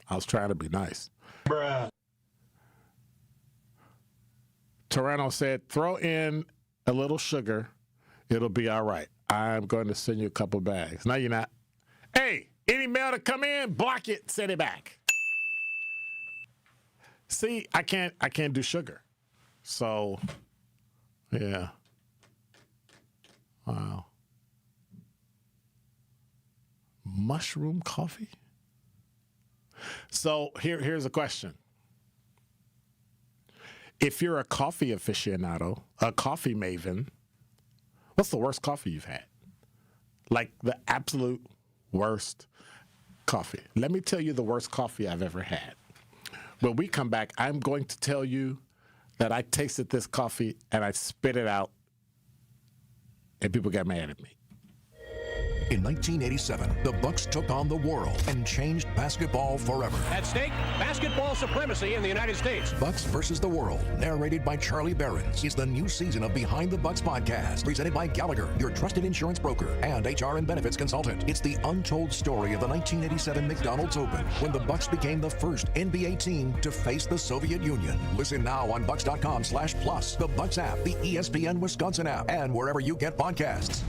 I was trying to be nice. Bruh. Toronto said, throw in a little sugar. It'll be all right. I'm going to send you a couple bags. No, you're not. Hey, any mail to come in, block it, send it back. See, I can't do sugar. So, yeah. Wow. Mushroom coffee? So here's a question. If you're a coffee aficionado, a coffee maven, what's the worst coffee you've had? Like the absolute worst coffee. Let me tell you the worst coffee I've ever had. When we come back, I'm going to tell you that I tasted this coffee and I spit it out and people got mad at me. In 1987, the Bucks took on the world and changed basketball forever. At stake, basketball supremacy in the United States. Bucks versus the World, narrated by Charlie Behrens, is the new season of Behind the Bucks podcast, presented by Gallagher, your trusted insurance broker and HR and benefits consultant. It's the untold story of the 1987 McDonald's Open, when the Bucks became the first NBA team to face the Soviet Union. Listen now on Bucks.com/plus, the Bucks app, the ESPN Wisconsin app, and wherever you get podcasts.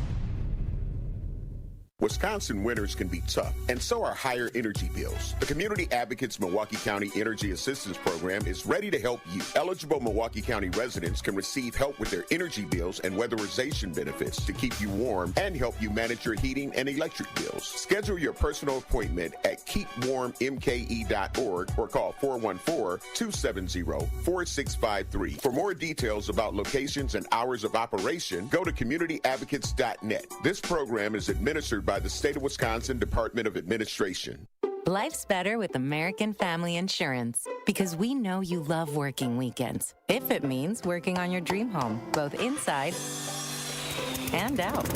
Wisconsin winters can be tough, and so are higher energy bills. The Community Advocates Milwaukee County Energy Assistance Program is ready to help you. Eligible Milwaukee County residents can receive help with their energy bills and weatherization benefits to keep you warm and help you manage your heating and electric bills. Schedule your personal appointment at keepwarmmke.org or call 414-270-4653. For more details about locations and hours of operation, go to communityadvocates.net. This program is administered by the State of Wisconsin Department of Administration. Life's better with American Family Insurance because we know you love working weekends. If it means working on your dream home, both inside and out.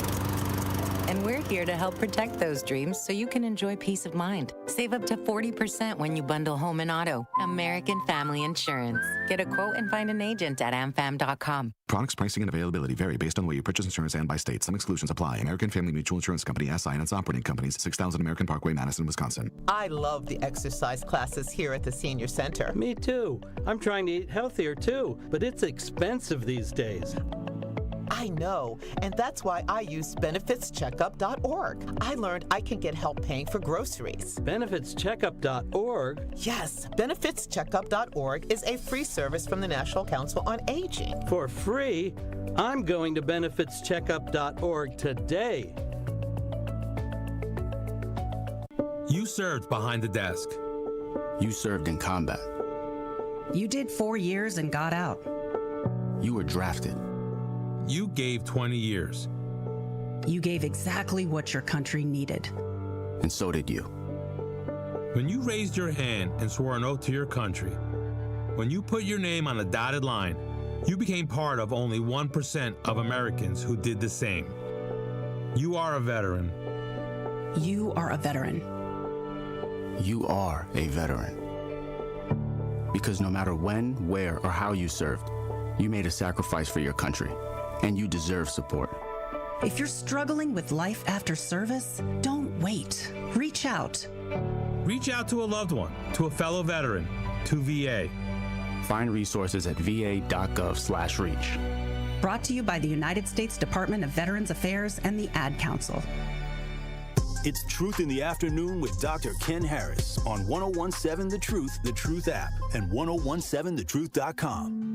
And we're here to help protect those dreams so you can enjoy peace of mind. Save up to 40% when you bundle home and auto. American Family Insurance. Get a quote and find an agent at amfam.com. Products, pricing, and availability vary based on where you purchase insurance and by state. Some exclusions apply. American Family Mutual Insurance Company, SI, and its operating companies, 6000 American Parkway, Madison, Wisconsin. I love the exercise classes here at the Senior Center. Me too. I'm trying to eat healthier too, but it's expensive these days. I know, and that's why I use benefitscheckup.org. I learned I can get help paying for groceries. Benefitscheckup.org? Yes, benefitscheckup.org is a free service from the National Council on Aging. For free? I'm going to benefitscheckup.org today. You served behind the desk. You served in combat. You did 4 years and got out. You were drafted. You gave 20 years. You gave exactly what your country needed. And so did you. When you raised your hand and swore an oath to your country, when you put your name on a dotted line, you became part of only 1% of Americans who did the same. You are a veteran. You are a veteran. You are a veteran. Because no matter when, where, or how you served, you made a sacrifice for your country. And you deserve support. If you're struggling with life after service, don't wait. Reach out. Reach out to a loved one, to a fellow veteran, to VA. Find resources at va.gov/reach. Brought to you by the United States Department of Veterans Affairs and the Ad Council. It's Truth in the Afternoon with Dr. Ken Harris on 1017 The Truth app, and 1017thetruth.com.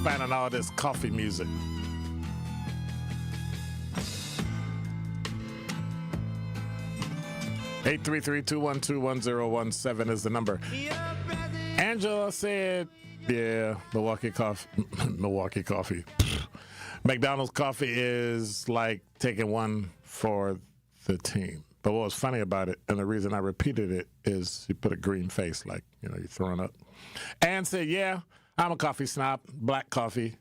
Finding all this coffee music. Eight 833-212-1017 is the number. Angela said, yeah, Milwaukee coffee. McDonald's coffee is like taking one for the team. But what was funny about it, and the reason I repeated it, is you put a green face like, you're throwing up. And said, yeah, I'm a coffee snob. Black coffee,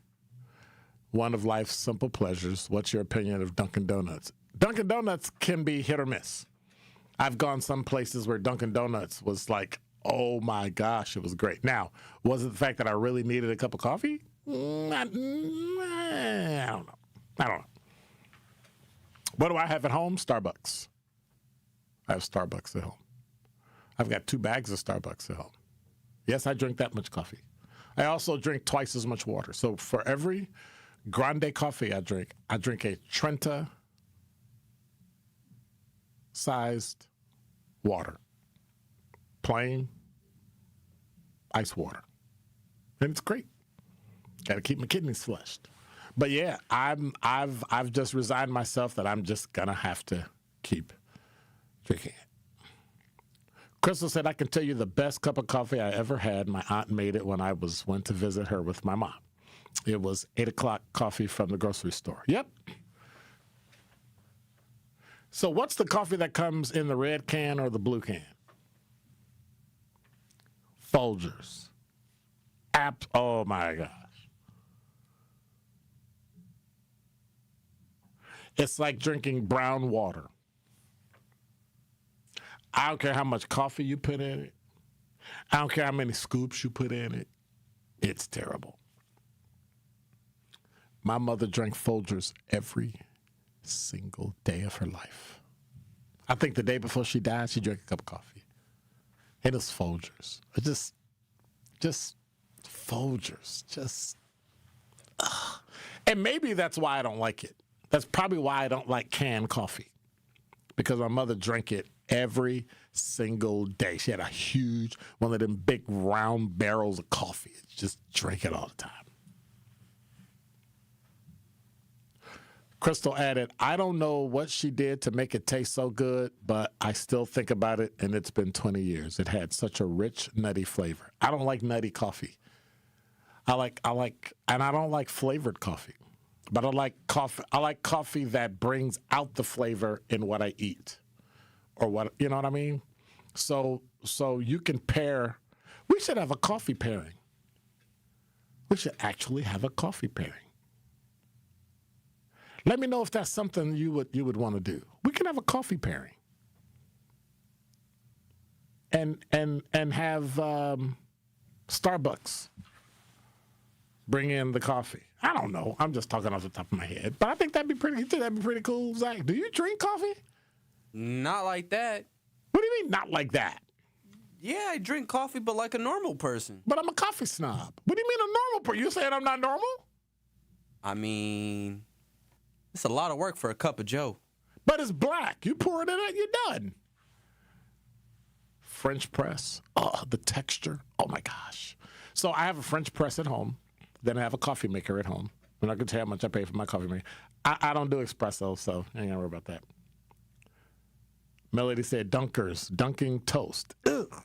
one of life's simple pleasures. What's your opinion of Dunkin' Donuts? Dunkin' Donuts can be hit or miss. I've gone some places where Dunkin' Donuts was like, oh my gosh, it was great. Now, was it the fact that I really needed a cup of coffee? I don't know. What do I have at home? Starbucks. I have Starbucks at home. I've got 2 bags of Starbucks at home. Yes, I drink that much coffee. I also drink twice as much water. So for every grande coffee I drink a Trenta sized water. Plain ice water. And it's great. Got to keep my kidneys flushed. But yeah, I've just resigned myself that I'm just gonna have to keep drinking it. Crystal said, I can tell you the best cup of coffee I ever had. My aunt made it when I went to visit her with my mom. It was 8 o'clock coffee from the grocery store. Yep. So what's the coffee that comes in the red can or the blue can? Folgers. Oh my gosh. It's like drinking brown water. I don't care how much coffee you put in it. I don't care how many scoops you put in it. It's terrible. My mother drank Folgers every single day of her life. I think the day before she died, she drank a cup of coffee. It was Folgers. Just Folgers. And maybe that's why I don't like it. That's probably why I don't like canned coffee. Because my mother drank it every single day. She had a huge, one of them big round barrels of coffee. Just drank it all the time. Crystal added, I don't know what she did to make it taste so good, but I still think about it, and it's been 20 years. It had such a rich, nutty flavor. I don't like nutty coffee. I don't like flavored coffee. But I like coffee. I like coffee that brings out the flavor in what I eat, or what, you know what I mean. So you can pair. We should have a coffee pairing. We should actually have a coffee pairing. Let me know if that's something you would want to do. We can have a coffee pairing. And have Starbucks bring in the coffee. I don't know. I'm just talking off the top of my head, but I think that'd be pretty cool. Zach, do you drink coffee? Not like that. What do you mean, not like that? Yeah, I drink coffee, but like a normal person. But I'm a coffee snob. What do you mean a normal person? You saying I'm not normal? I mean, it's a lot of work for a cup of Joe. But it's black. You pour it in it, you're done. French press. Oh, the texture. Oh, my gosh. So I have a French press at home. Then I have a coffee maker at home. I'm not going to tell you how much I pay for my coffee maker. I don't do espresso, so I ain't going to worry about that. Melody said Dunkers, dunking toast. Ugh.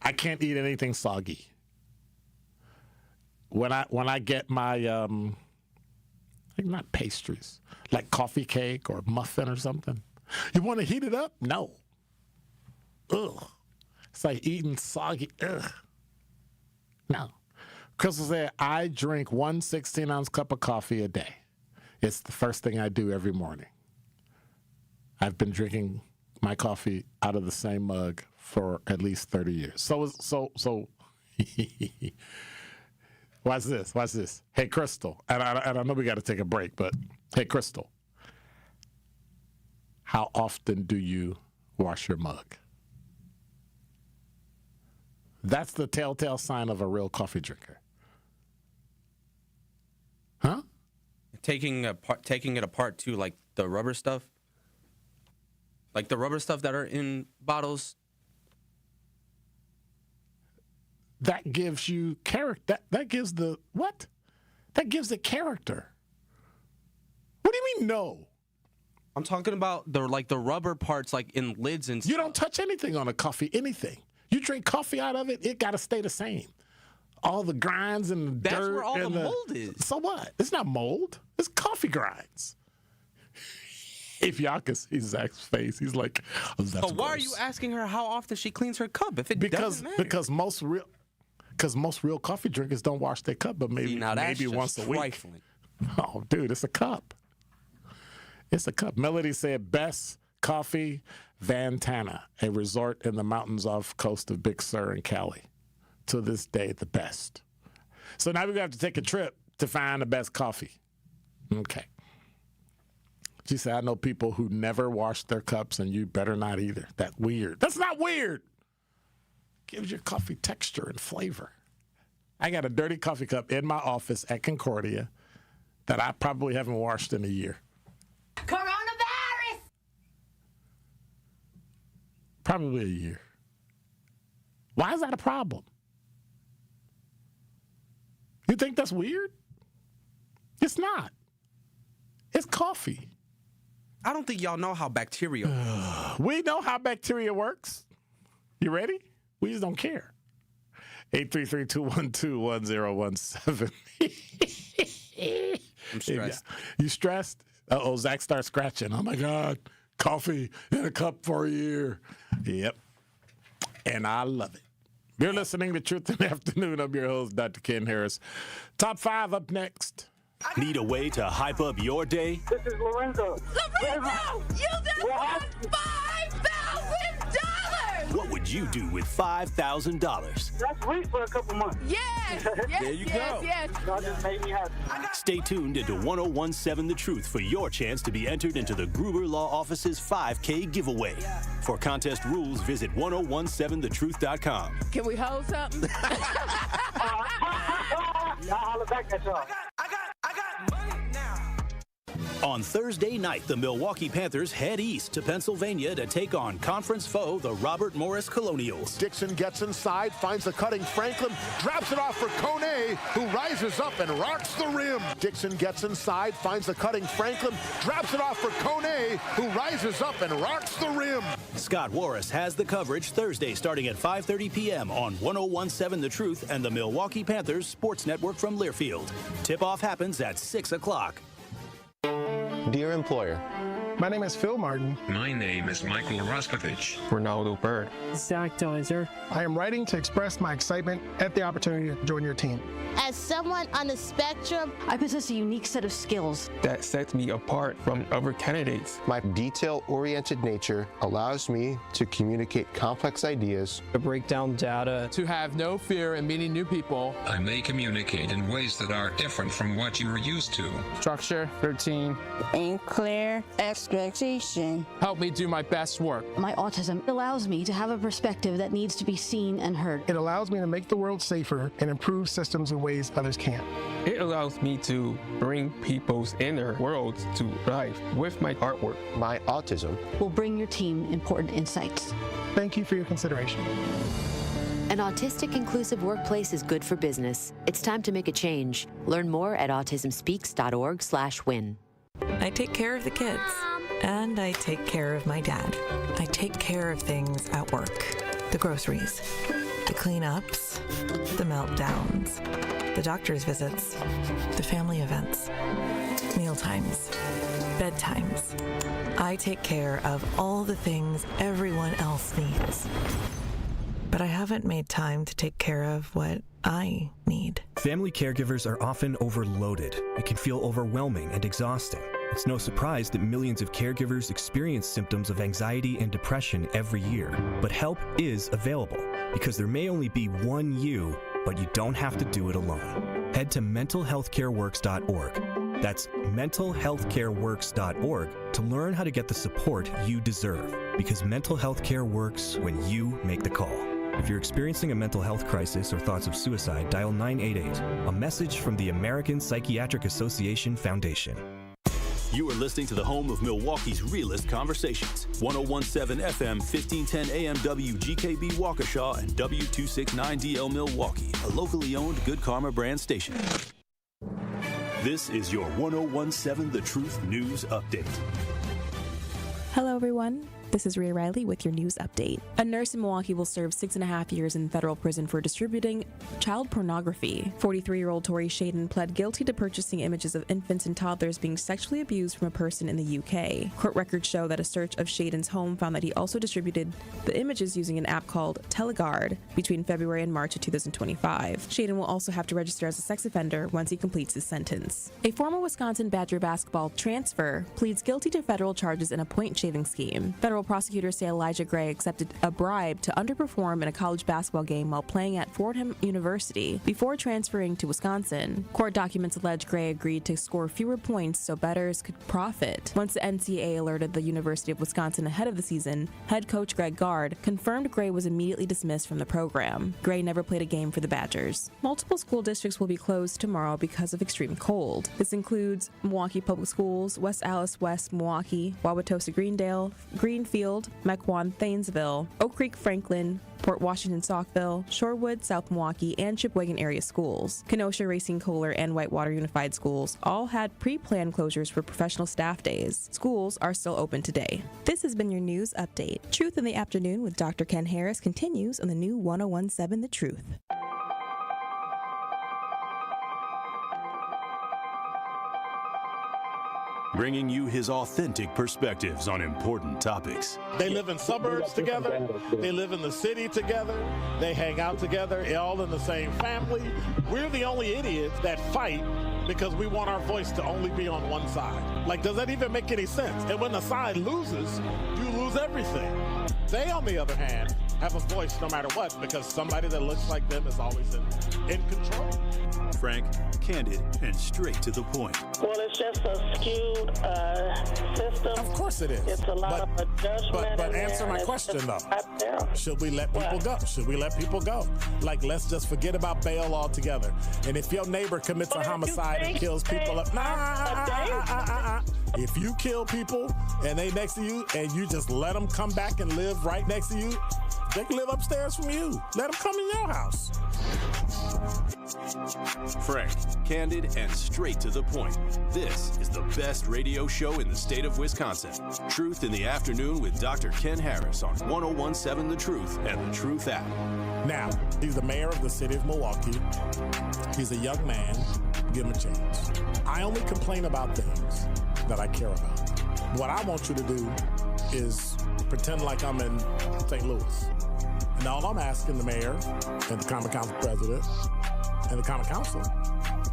I can't eat anything soggy. When I get my, not pastries, like coffee cake or muffin or something. You want to heat it up? No. Ugh. It's like eating soggy. Ugh. No. Crystal said, I drink 1 16-ounce cup of coffee a day. It's the first thing I do every morning. I've been drinking my coffee out of the same mug for at least 30 years. So watch this. Hey, Crystal, and I know we got to take a break, but hey, Crystal, how often do you wash your mug? That's the telltale sign of a real coffee drinker. Huh? Taking it apart too, like the rubber stuff. Like the rubber stuff that are in bottles. That gives you character. That gives the what? That gives it character. What do you mean no? I'm talking about the rubber parts, like in lids and stuff. You don't touch anything on a coffee, anything. You drink coffee out of it, it got to stay the same. All the grinds and the dirt. That's where all the mold is. So what? It's not mold. It's coffee grinds. If y'all could see Zach's face, he's like, oh, that's So why gross. are you asking her how often she cleans her cup if it doesn't matter? Because most real coffee drinkers don't wash their cup, but maybe once a week. Oh, dude, it's a cup. It's a cup. Melody said, best coffee, Vantana, a resort in the mountains off coast of Big Sur in Cali. To this day, the best. So now we're going to have to take a trip to find the best coffee. Okay. She said, I know people who never wash their cups, and you better not either. That's weird. That's not weird. Gives your coffee texture and flavor. I got a dirty coffee cup in my office at Concordia that I probably haven't washed in a year. Coronavirus! Probably a year. Why is that a problem? You think that's weird? It's not. It's coffee. I don't think y'all know how bacteria works. We know how bacteria works. You ready? We just don't care. 833-212-1017. I'm stressed. You stressed? Uh-oh, Zach starts scratching. Oh, my God. Coffee in a cup for a year. Yep. And I love it. You're listening to Truth in the Afternoon. I'm your host, Dr. Ken Harris. Top 5 up next. Need a way to hype up your day? This is Lorenzo. Lorenzo, you just won $5,000! What would you do with $5,000? That's sweet for a couple months. Yes! There you go. Yes. That just made me happy. Stay tuned into 1017 The Truth for your chance to be entered into the Gruber Law Office's 5K giveaway. For contest rules, visit 1017thetruth.com. Can we hold something? Y'all holler back at y'all. I got money now. On Thursday night, the Milwaukee Panthers head east to Pennsylvania to take on conference foe, the Robert Morris Colonials. Dixon gets inside, finds the cutting Franklin, drops it off for Kone, who rises up and rocks the rim. Dixon gets inside, finds the cutting Franklin, drops it off for Kone, who rises up and rocks the rim. Scott Warris has the coverage Thursday starting at 5:30 p.m. on 101.7 The Truth and the Milwaukee Panthers Sports Network from Learfield. Tip-off happens at 6 o'clock. Dear employer, my name is Phil Martin. My name is Michael Raskovich. Ronaldo Bird. Zach Deiser. I am writing to express my excitement at the opportunity to join your team. As someone on the spectrum, I possess a unique set of skills that sets me apart from other candidates. My detail-oriented nature allows me to communicate complex ideas, to break down data, to have no fear in meeting new people. I may communicate in ways that are different from what you are used to. Structure, routine, and clear expectation. Help me do my best work. My autism allows me to have a perspective that needs to be seen and heard. It allows me to make the world safer and improve systems in ways others can't. It allows me to bring people's inner worlds to life with my artwork. My autism will bring your team important insights. Thank you for your consideration. An autistic inclusive workplace is good for business. It's time to make a change. Learn more at autismspeaks.org/win. I take care of the kids, and I take care of my dad. I take care of things at work. The groceries, the cleanups, the meltdowns, the doctor's visits, the family events, mealtimes, bedtimes. I take care of all the things everyone else needs. But I haven't made time to take care of what I need. Family caregivers are often overloaded. It can feel overwhelming and exhausting. It's no surprise that millions of caregivers experience symptoms of anxiety and depression every year. But help is available, because there may only be one you, but you don't have to do it alone. Head to mentalhealthcareworks.org. That's mentalhealthcareworks.org to learn how to get the support you deserve, because mental health care works when you make the call. If you're experiencing a mental health crisis or thoughts of suicide, dial 988, a message from the American Psychiatric Association Foundation. You are listening to the home of Milwaukee's realest conversations. 101.7 FM, 1510 AM WGKB Waukesha and W269DL Milwaukee, a locally owned Good Karma brand station. This is your 101.7 The Truth News Update. Hello, everyone. This is Rhea Riley with your news update. A nurse in Milwaukee will serve 6.5 years in federal prison for distributing child pornography. 43-year-old Tori Shaden pled guilty to purchasing images of infants and toddlers being sexually abused from a person in the UK. Court records show that a search of Shaden's home found that he also distributed the images using an app called Teleguard between February and March of 2025. Shaden will also have to register as a sex offender once he completes his sentence. A former Wisconsin Badger basketball transfer pleads guilty to federal charges in a point-shaving scheme. Federal prosecutors say Elijah Gray accepted a bribe to underperform in a college basketball game while playing at Fordham University before transferring to Wisconsin. Court documents allege Gray agreed to score fewer points so bettors could profit. Once the NCAA alerted the University of Wisconsin ahead of the season, head coach Greg Gard confirmed Gray was immediately dismissed from the program. Gray never played a game for the Badgers. Multiple school districts will be closed tomorrow because of extreme cold. This includes Milwaukee Public Schools, West Allis West Milwaukee, Wauwatosa Greendale, Greenfield, Mequon Thanesville, Oak Creek Franklin, Port Washington Saukville, Shorewood, South Milwaukee, and Shipwagon area schools. Kenosha Racine Kohler and Whitewater Unified Schools all had pre-planned closures for professional staff days. Schools are still open today. This has been your news update. Truth in the Afternoon with Dr. Ken Harris continues on the new 101.7 The Truth. Bringing you his authentic perspectives on important topics. They live in suburbs together. They live in the city together. They hang out together, all in the same family. We're the only idiots that fight because we want our voice to only be on one side. Like, does that even make any sense? And when the side loses, you lose everything. They, on the other hand, have a voice no matter what, because somebody that looks like them is always in control. Frank, candid, and straight to the point. Well, it's just a skewed system. Of course it is. It's a lot of adjustment. But answer my question, though. Should we let people go? Should we let people go? Like, let's just forget about bail altogether. And if your neighbor commits a homicide and kills people up, If you kill people and they next to you and you just let them come back and live right next to you, they can live upstairs from you. Let them come in your house. Frank, candid, and straight to the point. This is the best radio show in the state of Wisconsin. Truth in the Afternoon with Dr. Ken Harris on 101.7 The Truth and The Truth app. Now, he's the mayor of the city of Milwaukee. He's a young man. Give him a chance. I only complain about things that I care about. What I want you to do is pretend like I'm in St. Louis. And all I'm asking the mayor and the Common Council president and the Common Council,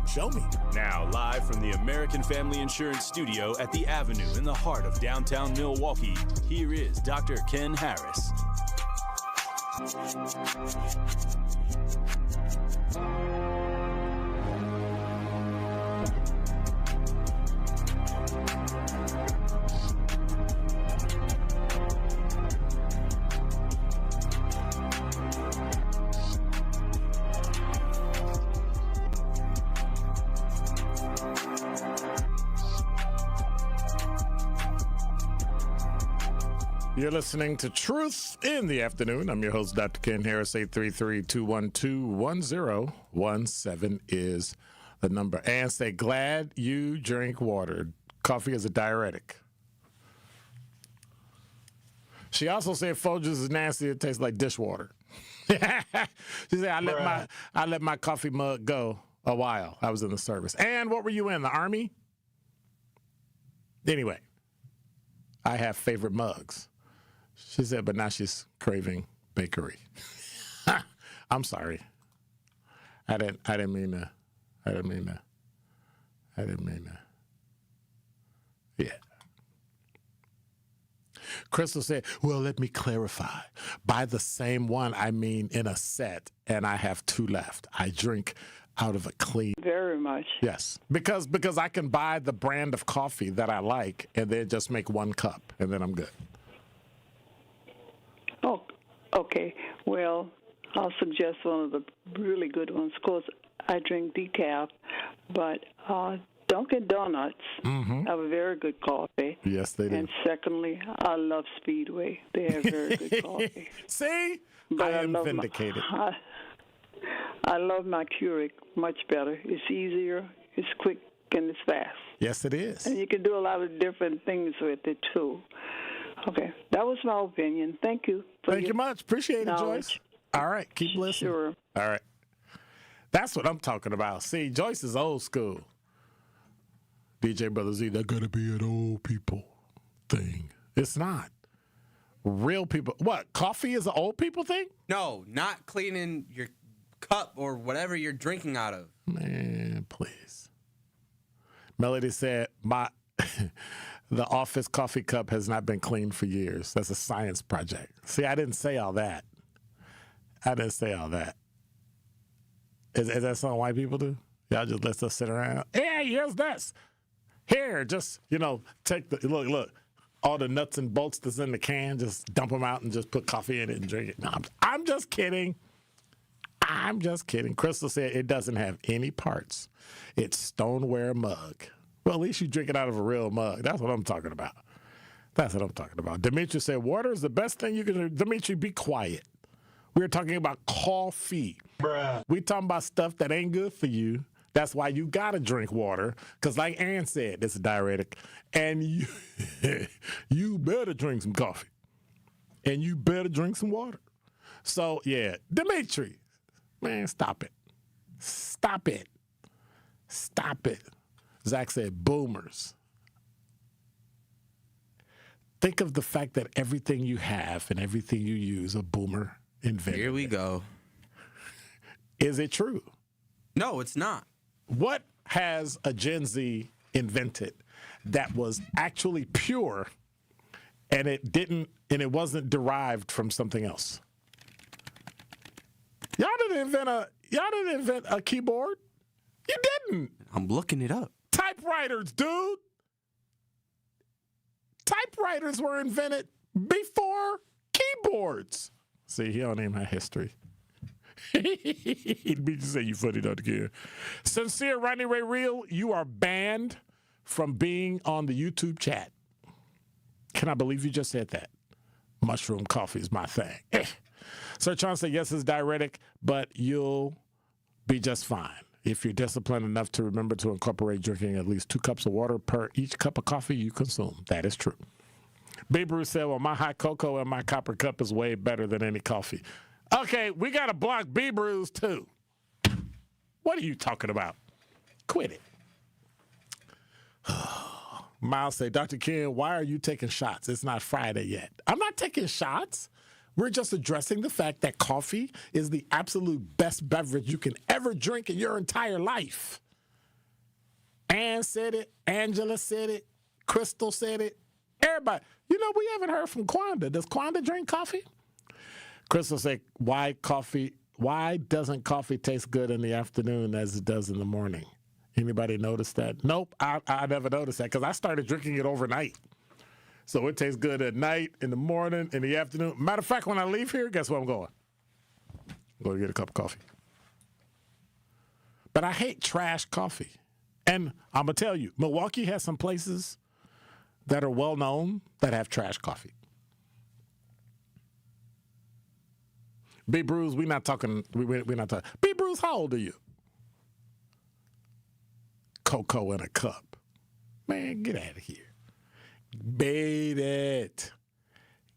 show me. Now, live from the American Family Insurance Studio at the Avenue in the heart of downtown Milwaukee, here is Dr. Ken Harris. You're listening to Truth in the Afternoon. I'm your host, Dr. Ken Harris. 833-212-1017 is the number. And say, glad you drink water. Coffee is a diuretic. She also said Folgers is nasty. It tastes like dishwater. She said, I let my coffee mug go a while. I was in the service. And what were you in, the Army? Anyway, I have favorite mugs. She said, but now she's craving bakery. I'm sorry. I didn't mean to. Yeah. Crystal said, well, let me clarify. Buy the same one, I mean in a set, and I have 2 left. I drink out of a clean. Very much. Yes. Because I can buy the brand of coffee that I like and then just make 1 cup, and then I'm good. Oh, okay. Well, I'll suggest one of the really good ones. Of course, I drink decaf, but Dunkin' Donuts have a very good coffee. Yes, they do. And secondly, I love Speedway. They have very good coffee. See? But I am vindicated. I love my Keurig much better. It's easier, it's quick, and it's fast. Yes, it is. And you can do a lot of different things with it, too. Okay, that was my opinion. Thank you. Thank you much. Appreciate it, Joyce. All right, keep listening. Sure. All right. That's what I'm talking about. See, Joyce is old school. DJ Brother Z, they're going to be an old people thing. It's not. Real people. What, coffee is an old people thing? No, not cleaning your cup or whatever you're drinking out of. Man, please. Melody said, the office coffee cup has not been cleaned for years. That's a science project. See, I didn't say all that. Is that something white people do? Y'all just let us sit around. Hey, here's this. Here, just, take the, look, all the nuts and bolts that's in the can, just dump them out and just put coffee in it and drink it. No, I'm just kidding. Crystal said it doesn't have any parts. It's stoneware mug. Well, at least you drink it out of a real mug. That's what I'm talking about. Dimitri said, water is the best thing you can do. Dimitri, be quiet. We're talking about coffee. Bruh. We're talking about stuff that ain't good for you. That's why you got to drink water. Because like Ann said, it's a diuretic. And you better drink some coffee. And you better drink some water. So, yeah, Dimitri, man, stop it. Zach said, boomers. Think of the fact that everything you have and everything you use, a boomer invented. Here we go. Is it true? No, it's not. What has a Gen Z invented that was actually pure and it wasn't derived from something else? Y'all didn't invent a keyboard. You didn't. I'm looking it up. Typewriters, dude. Typewriters were invented before keyboards. See, he don't even have history. He'd be just say you funny, Dr. Kid. Sincere Ronnie Ray Real, you are banned from being on the YouTube chat. Can I believe you just said that? Mushroom coffee is my thing. Sir Chon said, yes, it's diuretic, but you'll be just fine if you're disciplined enough to remember to incorporate drinking at least 2 cups of water per each cup of coffee you consume. That is true. B. Bruce said, well, my hot cocoa in my copper cup is way better than any coffee. Okay, we got to block B. Bruce, too. What are you talking about? Quit it. Miles said, Dr. Ken, why are you taking shots? It's not Friday yet. I'm not taking shots. We're just addressing the fact that coffee is the absolute best beverage you can ever drink in your entire life. Ann said it. Angela said it. Crystal said it. Everybody. You know, we haven't heard from Quanda. Does Quanda drink coffee? Crystal said, why doesn't coffee taste good in the afternoon as it does in the morning? Anybody notice that? Nope, I never noticed that because I started drinking it overnight. So it tastes good at night, in the morning, in the afternoon. Matter of fact, when I leave here, guess where I'm going? I'm going to get a cup of coffee. But I hate trash coffee. And I'm going to tell you, Milwaukee has some places that are well-known that have trash coffee. B. Bruce, we're not talking. B. Bruce, how old are you? Cocoa in a cup. Man, get out of here. Bait it.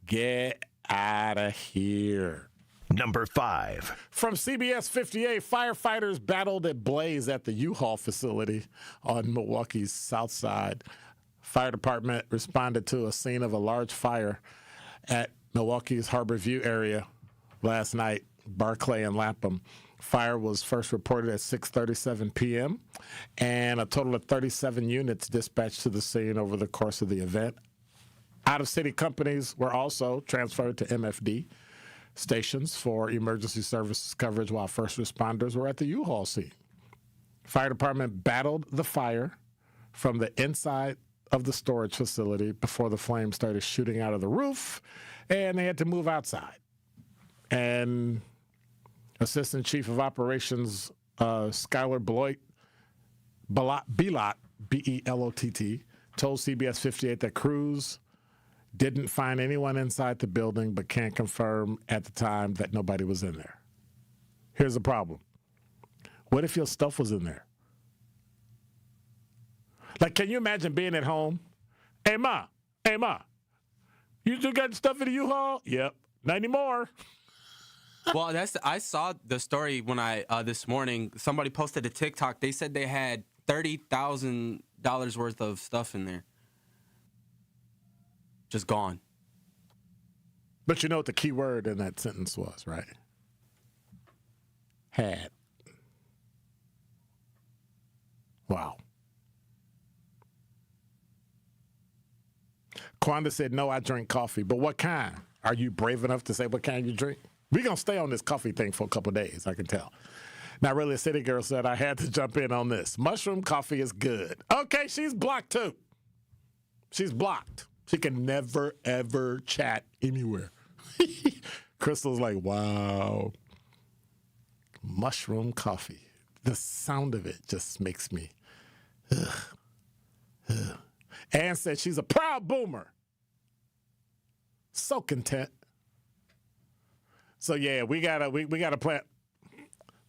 Get out of here. Number 5. From CBS 58, firefighters battled a blaze at the U-Haul facility on Milwaukee's south side. Fire department responded to a scene of a large fire at Milwaukee's Harbor View area last night, Barclay and Lapham. Fire was first reported at 6:37 p.m., and a total of 37 units dispatched to the scene over the course of the event. Out-of-city companies were also transferred to MFD stations for emergency services coverage while first responders were at the U-Haul scene. Fire department battled the fire from the inside of the storage facility before the flames started shooting out of the roof, and they had to move outside. And Assistant Chief of Operations Skylar Belott, B-E-L-O-T-T, told CBS 58 that crews didn't find anyone inside the building but can't confirm at the time that nobody was in there. Here's the problem. What if your stuff was in there? Like, can you imagine being at home? Hey, Ma, you still got stuff in the U-Haul? Yep, not anymore. Well, I saw the story when this morning, somebody posted a TikTok. They said they had $30,000 worth of stuff in there. Just gone. But you know what the key word in that sentence was, right? Had. Wow. Quanda said, no, I drink coffee. But what kind? Are you brave enough to say what kind you drink? We're going to stay on this coffee thing for a couple of days, I can tell. Now, really, a city girl said I had to jump in on this. Mushroom coffee is good. Okay, she's blocked, too. She's blocked. She can never, ever chat anywhere. Crystal's like, wow. Mushroom coffee. The sound of it just makes me, Ann said she's a proud boomer. So content. So yeah, we gotta plan.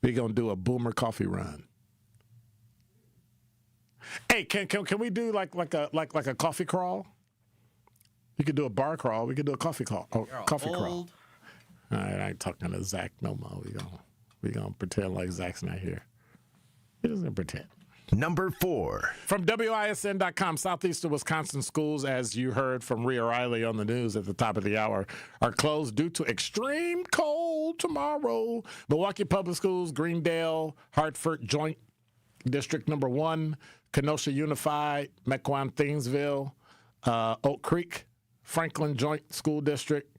We're gonna do a boomer coffee run. Hey, can we do like a coffee crawl? You could do a bar crawl. We could do a coffee crawl. Coffee crawl. All right, I ain't talking to Zach no more. We gonna pretend like Zach's not here. We're just gonna pretend. Number 4. From WISN.com, Southeastern Wisconsin schools, as you heard from Rhea Riley on the news at the top of the hour, are closed due to extreme cold tomorrow. Milwaukee Public Schools, Greendale, Hartford Joint District Number 1, Kenosha Unified, Mequon Thingsville, Oak Creek, Franklin Joint School District.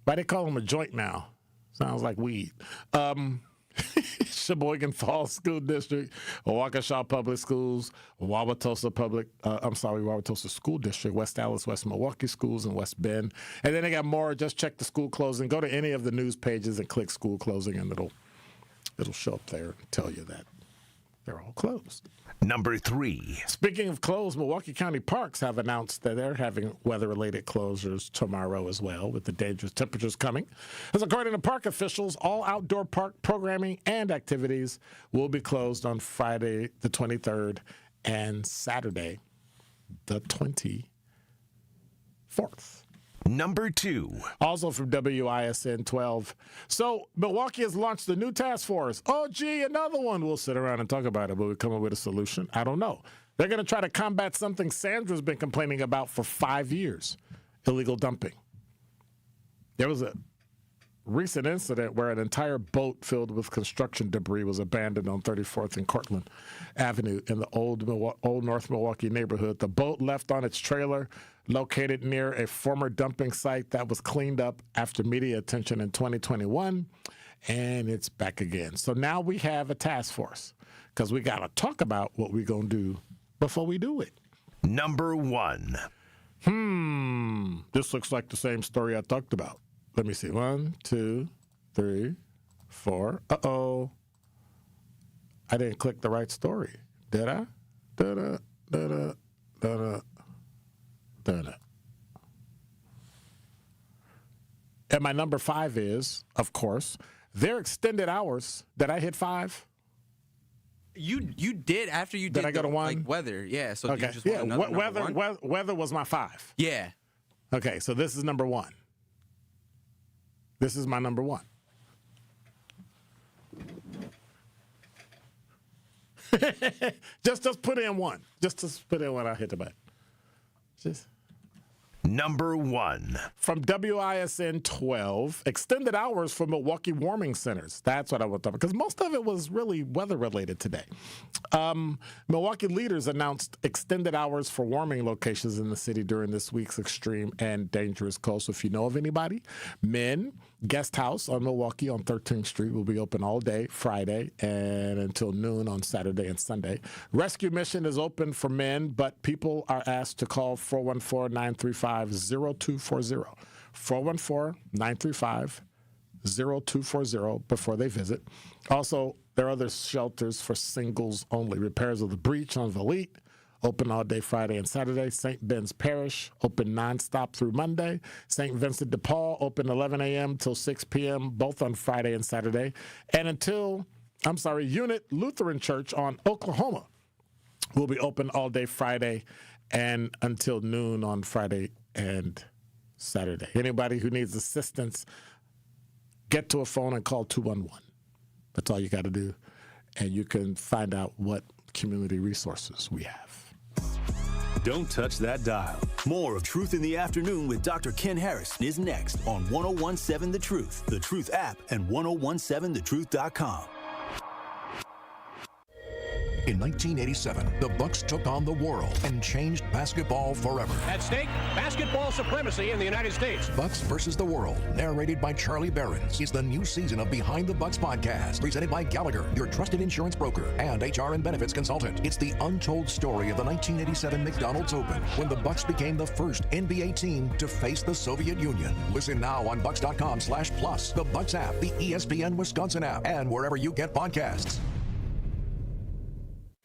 Why they call them a joint now? Sounds like weed. Sheboygan Falls School District, Waukesha Public Schools, Wauwatosa School District, West Allis, West Milwaukee Schools, and West Bend. And then they got more. Just check the school closing. Go to any of the news pages and click school closing, and it'll show up there and tell you that they're all closed. Number 3. Speaking of closed, Milwaukee County Parks have announced that they're having weather-related closures tomorrow as well, with the dangerous temperatures coming. As according to park officials, all outdoor park programming and activities will be closed on Friday the 23rd and Saturday the 24th. Number 2. Also from WISN 12. So Milwaukee has launched a new task force. Oh, gee, another one. We'll sit around and talk about it, but we come up with a solution. I don't know. They're going to try to combat something Sandra's been complaining about for 5 years, illegal dumping. There was a recent incident where an entire boat filled with construction debris was abandoned on 34th and Cortland Avenue in the old North Milwaukee neighborhood. The boat left on its trailer located near a former dumping site that was cleaned up after media attention in 2021, and it's back again. So now we have a task force because we got to talk about what we're going to do before we do it. Number 1. This looks like the same story I talked about. Let me see. 1, 2, 3, 4. Uh-oh. I didn't click the right story. Did I? Da-da, da-da, da-da, da-da. And my number 5 is, of course, their extended hours. Did I hit 5? You did after you did. Did I go to 1? Like weather, yeah. So okay. you just want another weather, number 1? Weather was my 5. Yeah. Okay, so this is number 1. This is my number 1. just put in 1. Just put in 1. I'll hit the button. Just. Number 1. From WISN 12, extended hours for Milwaukee warming centers. That's what I want to talk about, because most of it was really weather-related today. Milwaukee leaders announced extended hours for warming locations in the city during this week's extreme and dangerous cold. So if you know of anybody, Men Guest House on Milwaukee on 13th Street will be open all day Friday and until noon on Saturday and Sunday. Rescue Mission is open for men, but people are asked to call 414-935-0240. 414-935-0240 before they visit. Also, there are other shelters for singles only. Repairs of the Breach on Valete, open all day Friday and Saturday. St. Ben's Parish, open nonstop through Monday. St. Vincent de Paul, open 11 a.m. till 6 p.m., both on Friday and Saturday. And Unit Lutheran Church on Oklahoma will be open all day Friday and until noon on Friday and Saturday. Anybody who needs assistance, get to a phone and call 211. That's all you got to do. And you can find out what community resources we have. Don't touch that dial. More of Truth in the Afternoon with Dr. Ken Harris is next on 1017 The Truth, The Truth app, and 1017thetruth.com. In 1987, the Bucks took on the world and changed basketball forever. At stake, basketball supremacy in the United States. Bucks versus the World, narrated by Charlie Behrens, is the new season of Behind the Bucks podcast, presented by Gallagher, your trusted insurance broker and HR and benefits consultant. It's the untold story of the 1987 McDonald's Open, when the Bucks became the first NBA team to face the Soviet Union. Listen now on Bucks.com/plus, the Bucks app, the ESPN Wisconsin app, and wherever you get podcasts.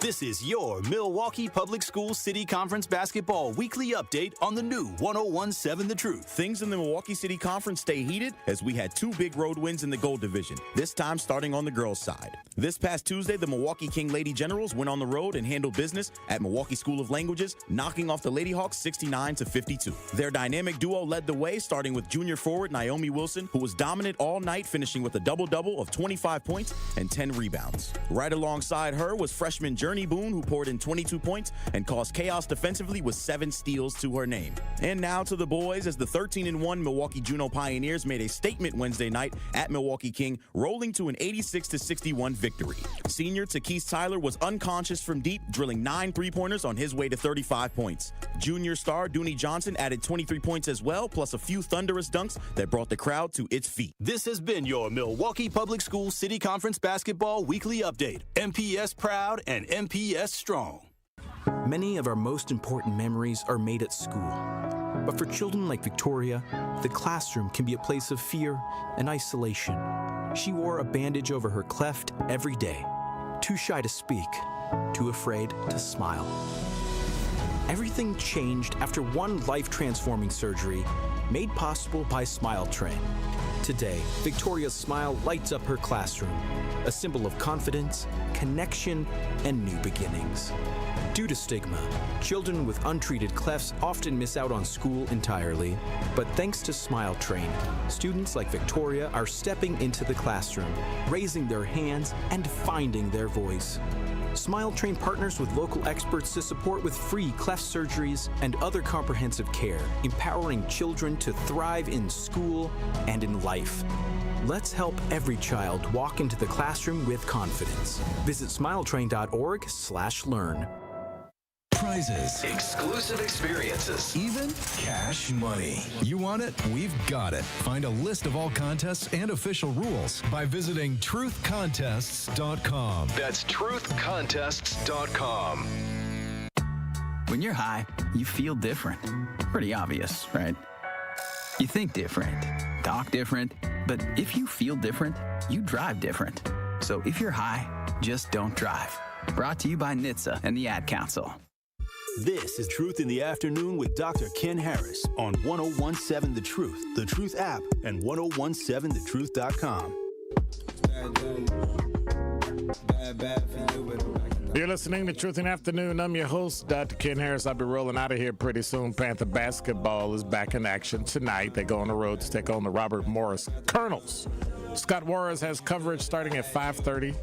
This is your Milwaukee Public Schools City Conference basketball weekly update on the new 1017 The Truth. Things in the Milwaukee City Conference stay heated as we had 2 big road wins in the Gold Division, this time starting on the girls' side. This past Tuesday, the Milwaukee King Lady Generals went on the road and handled business at Milwaukee School of Languages, knocking off the Lady Hawks 69-52. Their dynamic duo led the way, starting with junior forward Naomi Wilson, who was dominant all night, finishing with a double-double of 25 points and 10 rebounds. Right alongside her was freshman Journey Boone, who poured in 22 points and caused chaos defensively with 7 steals to her name. And now to the boys, as the 13-1 Milwaukee Juno Pioneers made a statement Wednesday night at Milwaukee King, rolling to an 86-61 victory. Senior Takese Tyler was unconscious from deep, drilling 9 3-pointers on his way to 35 points. Junior star Dooney Johnson added 23 points as well, plus a few thunderous dunks that brought the crowd to its feet. This has been your Milwaukee Public Schools City Conference basketball weekly update. MPS proud and MPS strong. Many of our most important memories are made at school. But for children like Victoria, the classroom can be a place of fear and isolation. She wore a bandage over her cleft every day, too shy to speak, too afraid to smile. Everything changed after one life-transforming surgery made possible by Smile Train. Today, Victoria's smile lights up her classroom, a symbol of confidence, connection, and new beginnings. Due to stigma, children with untreated clefts often miss out on school entirely. But thanks to Smile Train, students like Victoria are stepping into the classroom, raising their hands, and finding their voice. Smile Train partners with local experts to support with free cleft surgeries and other comprehensive care, empowering children to thrive in school and in life. Let's help every child walk into the classroom with confidence. Visit smiletrain.org/learn. Prizes, exclusive experiences, even cash money. You want it? We've got it. Find a list of all contests and official rules by visiting truthcontests.com. That's truthcontests.com. When you're high, you feel different. Pretty obvious, right? You think different, talk different, but if you feel different, you drive different. So if you're high, just don't drive. Brought to you by NHTSA and the Ad Council. This is Truth in the Afternoon with Dr. Ken Harris on 1017 The Truth app, and 1017thetruth.com. You're listening to Truth in the Afternoon. I'm your host, Dr. Ken Harris. I'll be rolling out of here pretty soon. Panther basketball is back in action tonight. They go on the road to take on the Robert Morris Colonels. Scott Warres has coverage starting at 5:30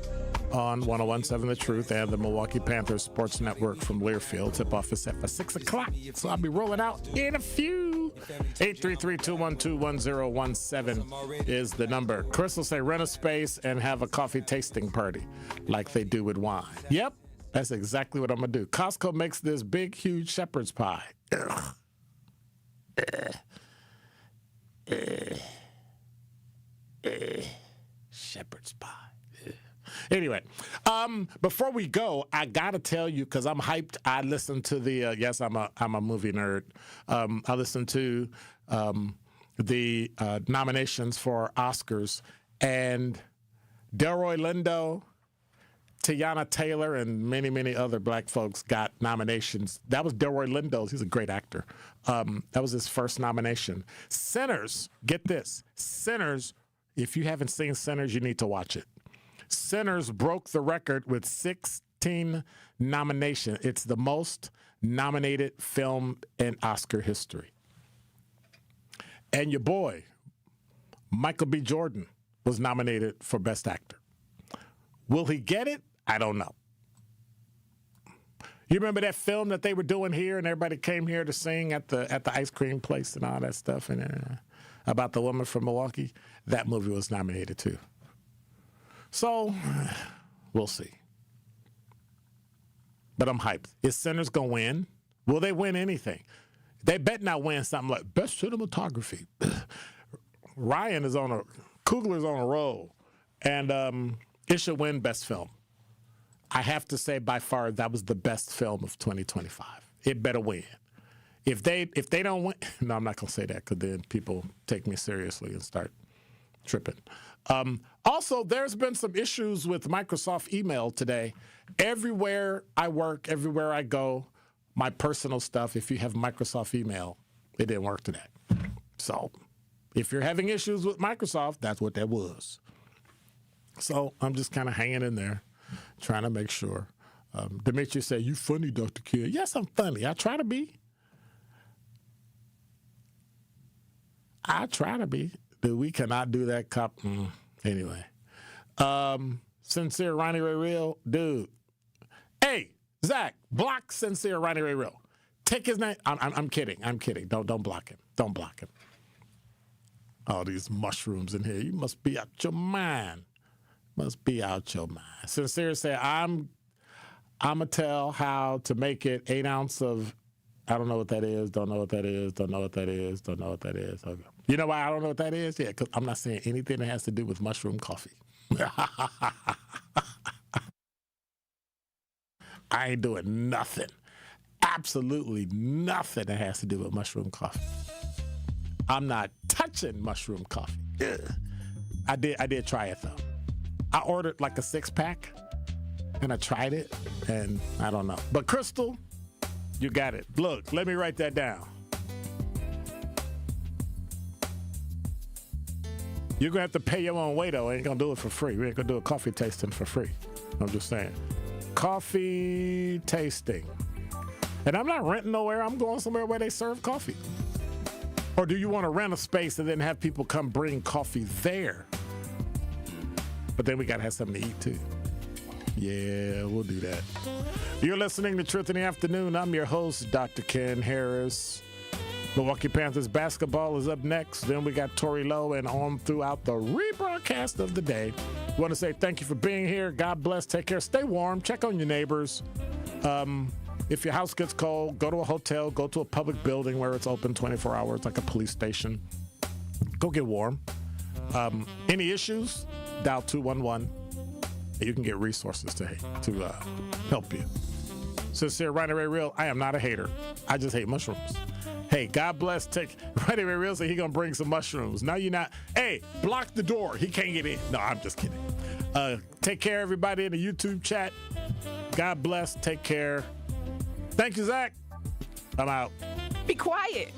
on 1017 The Truth and the Milwaukee Panthers Sports Network from Learfield. Tip-off is set for 6 o'clock, so I'll be rolling out in a few. 833-212-1017 is the number. Chris will say rent a space and have a coffee tasting party like they do with wine. Yep, that's exactly what I'm going to do. Costco makes this big, huge shepherd's pie. Shepherd's pie. Anyway, before we go, I gotta tell you, because I'm hyped. I listened to the yes, I'm a movie nerd. I listened to the nominations for Oscars, and Delroy Lindo, Tiana Taylor, and many other black folks got nominations. That was Delroy Lindo's. He's a great actor. That was his first nomination. Sinners, get this. Sinners, if you haven't seen Sinners, you need to watch it. Sinners broke the record with 16 nominations. It's the most nominated film in Oscar history. And your boy, Michael B. Jordan, was nominated for Best Actor. Will he get it? I don't know. You remember that film that they were doing here and everybody came here to sing at the ice cream place and all that stuff and about the woman from Milwaukee? That movie was nominated too. So, we'll see. But I'm hyped. Is Sinners going to win? Will they win anything? They bet not win something like Best Cinematography. Kugler's on a roll. And it should win Best Film. I have to say, by far, that was the best film of 2025. It better win. If they don't win, no, I'm not going to say that because then people take me seriously and start tripping. Also, there's been some issues with Microsoft email today. Everywhere I work, everywhere I go, my personal stuff, if you have Microsoft email, it didn't work today. So if you're having issues with Microsoft, that's what that was. So I'm just kind of hanging in there, trying to make sure. Demetri said, you funny, Dr. Ken. Yes, I'm funny. I try to be. Dude, we cannot do that cop. Anyway. Sincere Ronnie Ray Real. Dude. Hey, Zach, block Sincere Ronnie Ray Real. Take his name. I'm kidding. Don't block him. Don't block him. All these mushrooms in here. You must be out your mind. Sincere said, I'm going to tell how to make it 8 ounce of, I don't know what that is. Don't know what that is. Okay. You know why I don't know what that is? Yeah, because I'm not saying anything that has to do with mushroom coffee. I ain't doing nothing. Absolutely nothing that has to do with mushroom coffee. I'm not touching mushroom coffee. Ugh. I did try it though. I ordered like a 6-pack and I tried it, and I don't know. But Crystal, you got it. Look, let me write that down. You're going to have to pay your own way, though. I ain't going to do it for free. We ain't going to do a coffee tasting for free. I'm just saying. Coffee tasting. And I'm not renting nowhere. I'm going somewhere where they serve coffee. Or do you want to rent a space and then have people come bring coffee there? But then we got to have something to eat, too. Yeah, we'll do that. You're listening to Truth in the Afternoon. I'm your host, Dr. Ken Harris. Milwaukee Panthers basketball is up next. Then we got Tori Lowe and on throughout the rebroadcast of the day. I want to say thank you for being here. God bless. Take care. Stay warm. Check on your neighbors. If your house gets cold, go to a hotel. Go to a public building where it's open 24 hours, like a police station. Go get warm. Any issues? Dial 211. You can get resources to help you. Sincere, Ronnie Ray Real. I am not a hater. I just hate mushrooms. Hey, God bless. Ronnie Ray Real said he gonna bring some mushrooms. Now you're not. Hey, block the door. He can't get in. No, I'm just kidding. Take care, everybody in the YouTube chat. God bless. Take care. Thank you, Zach. I'm out. Be quiet.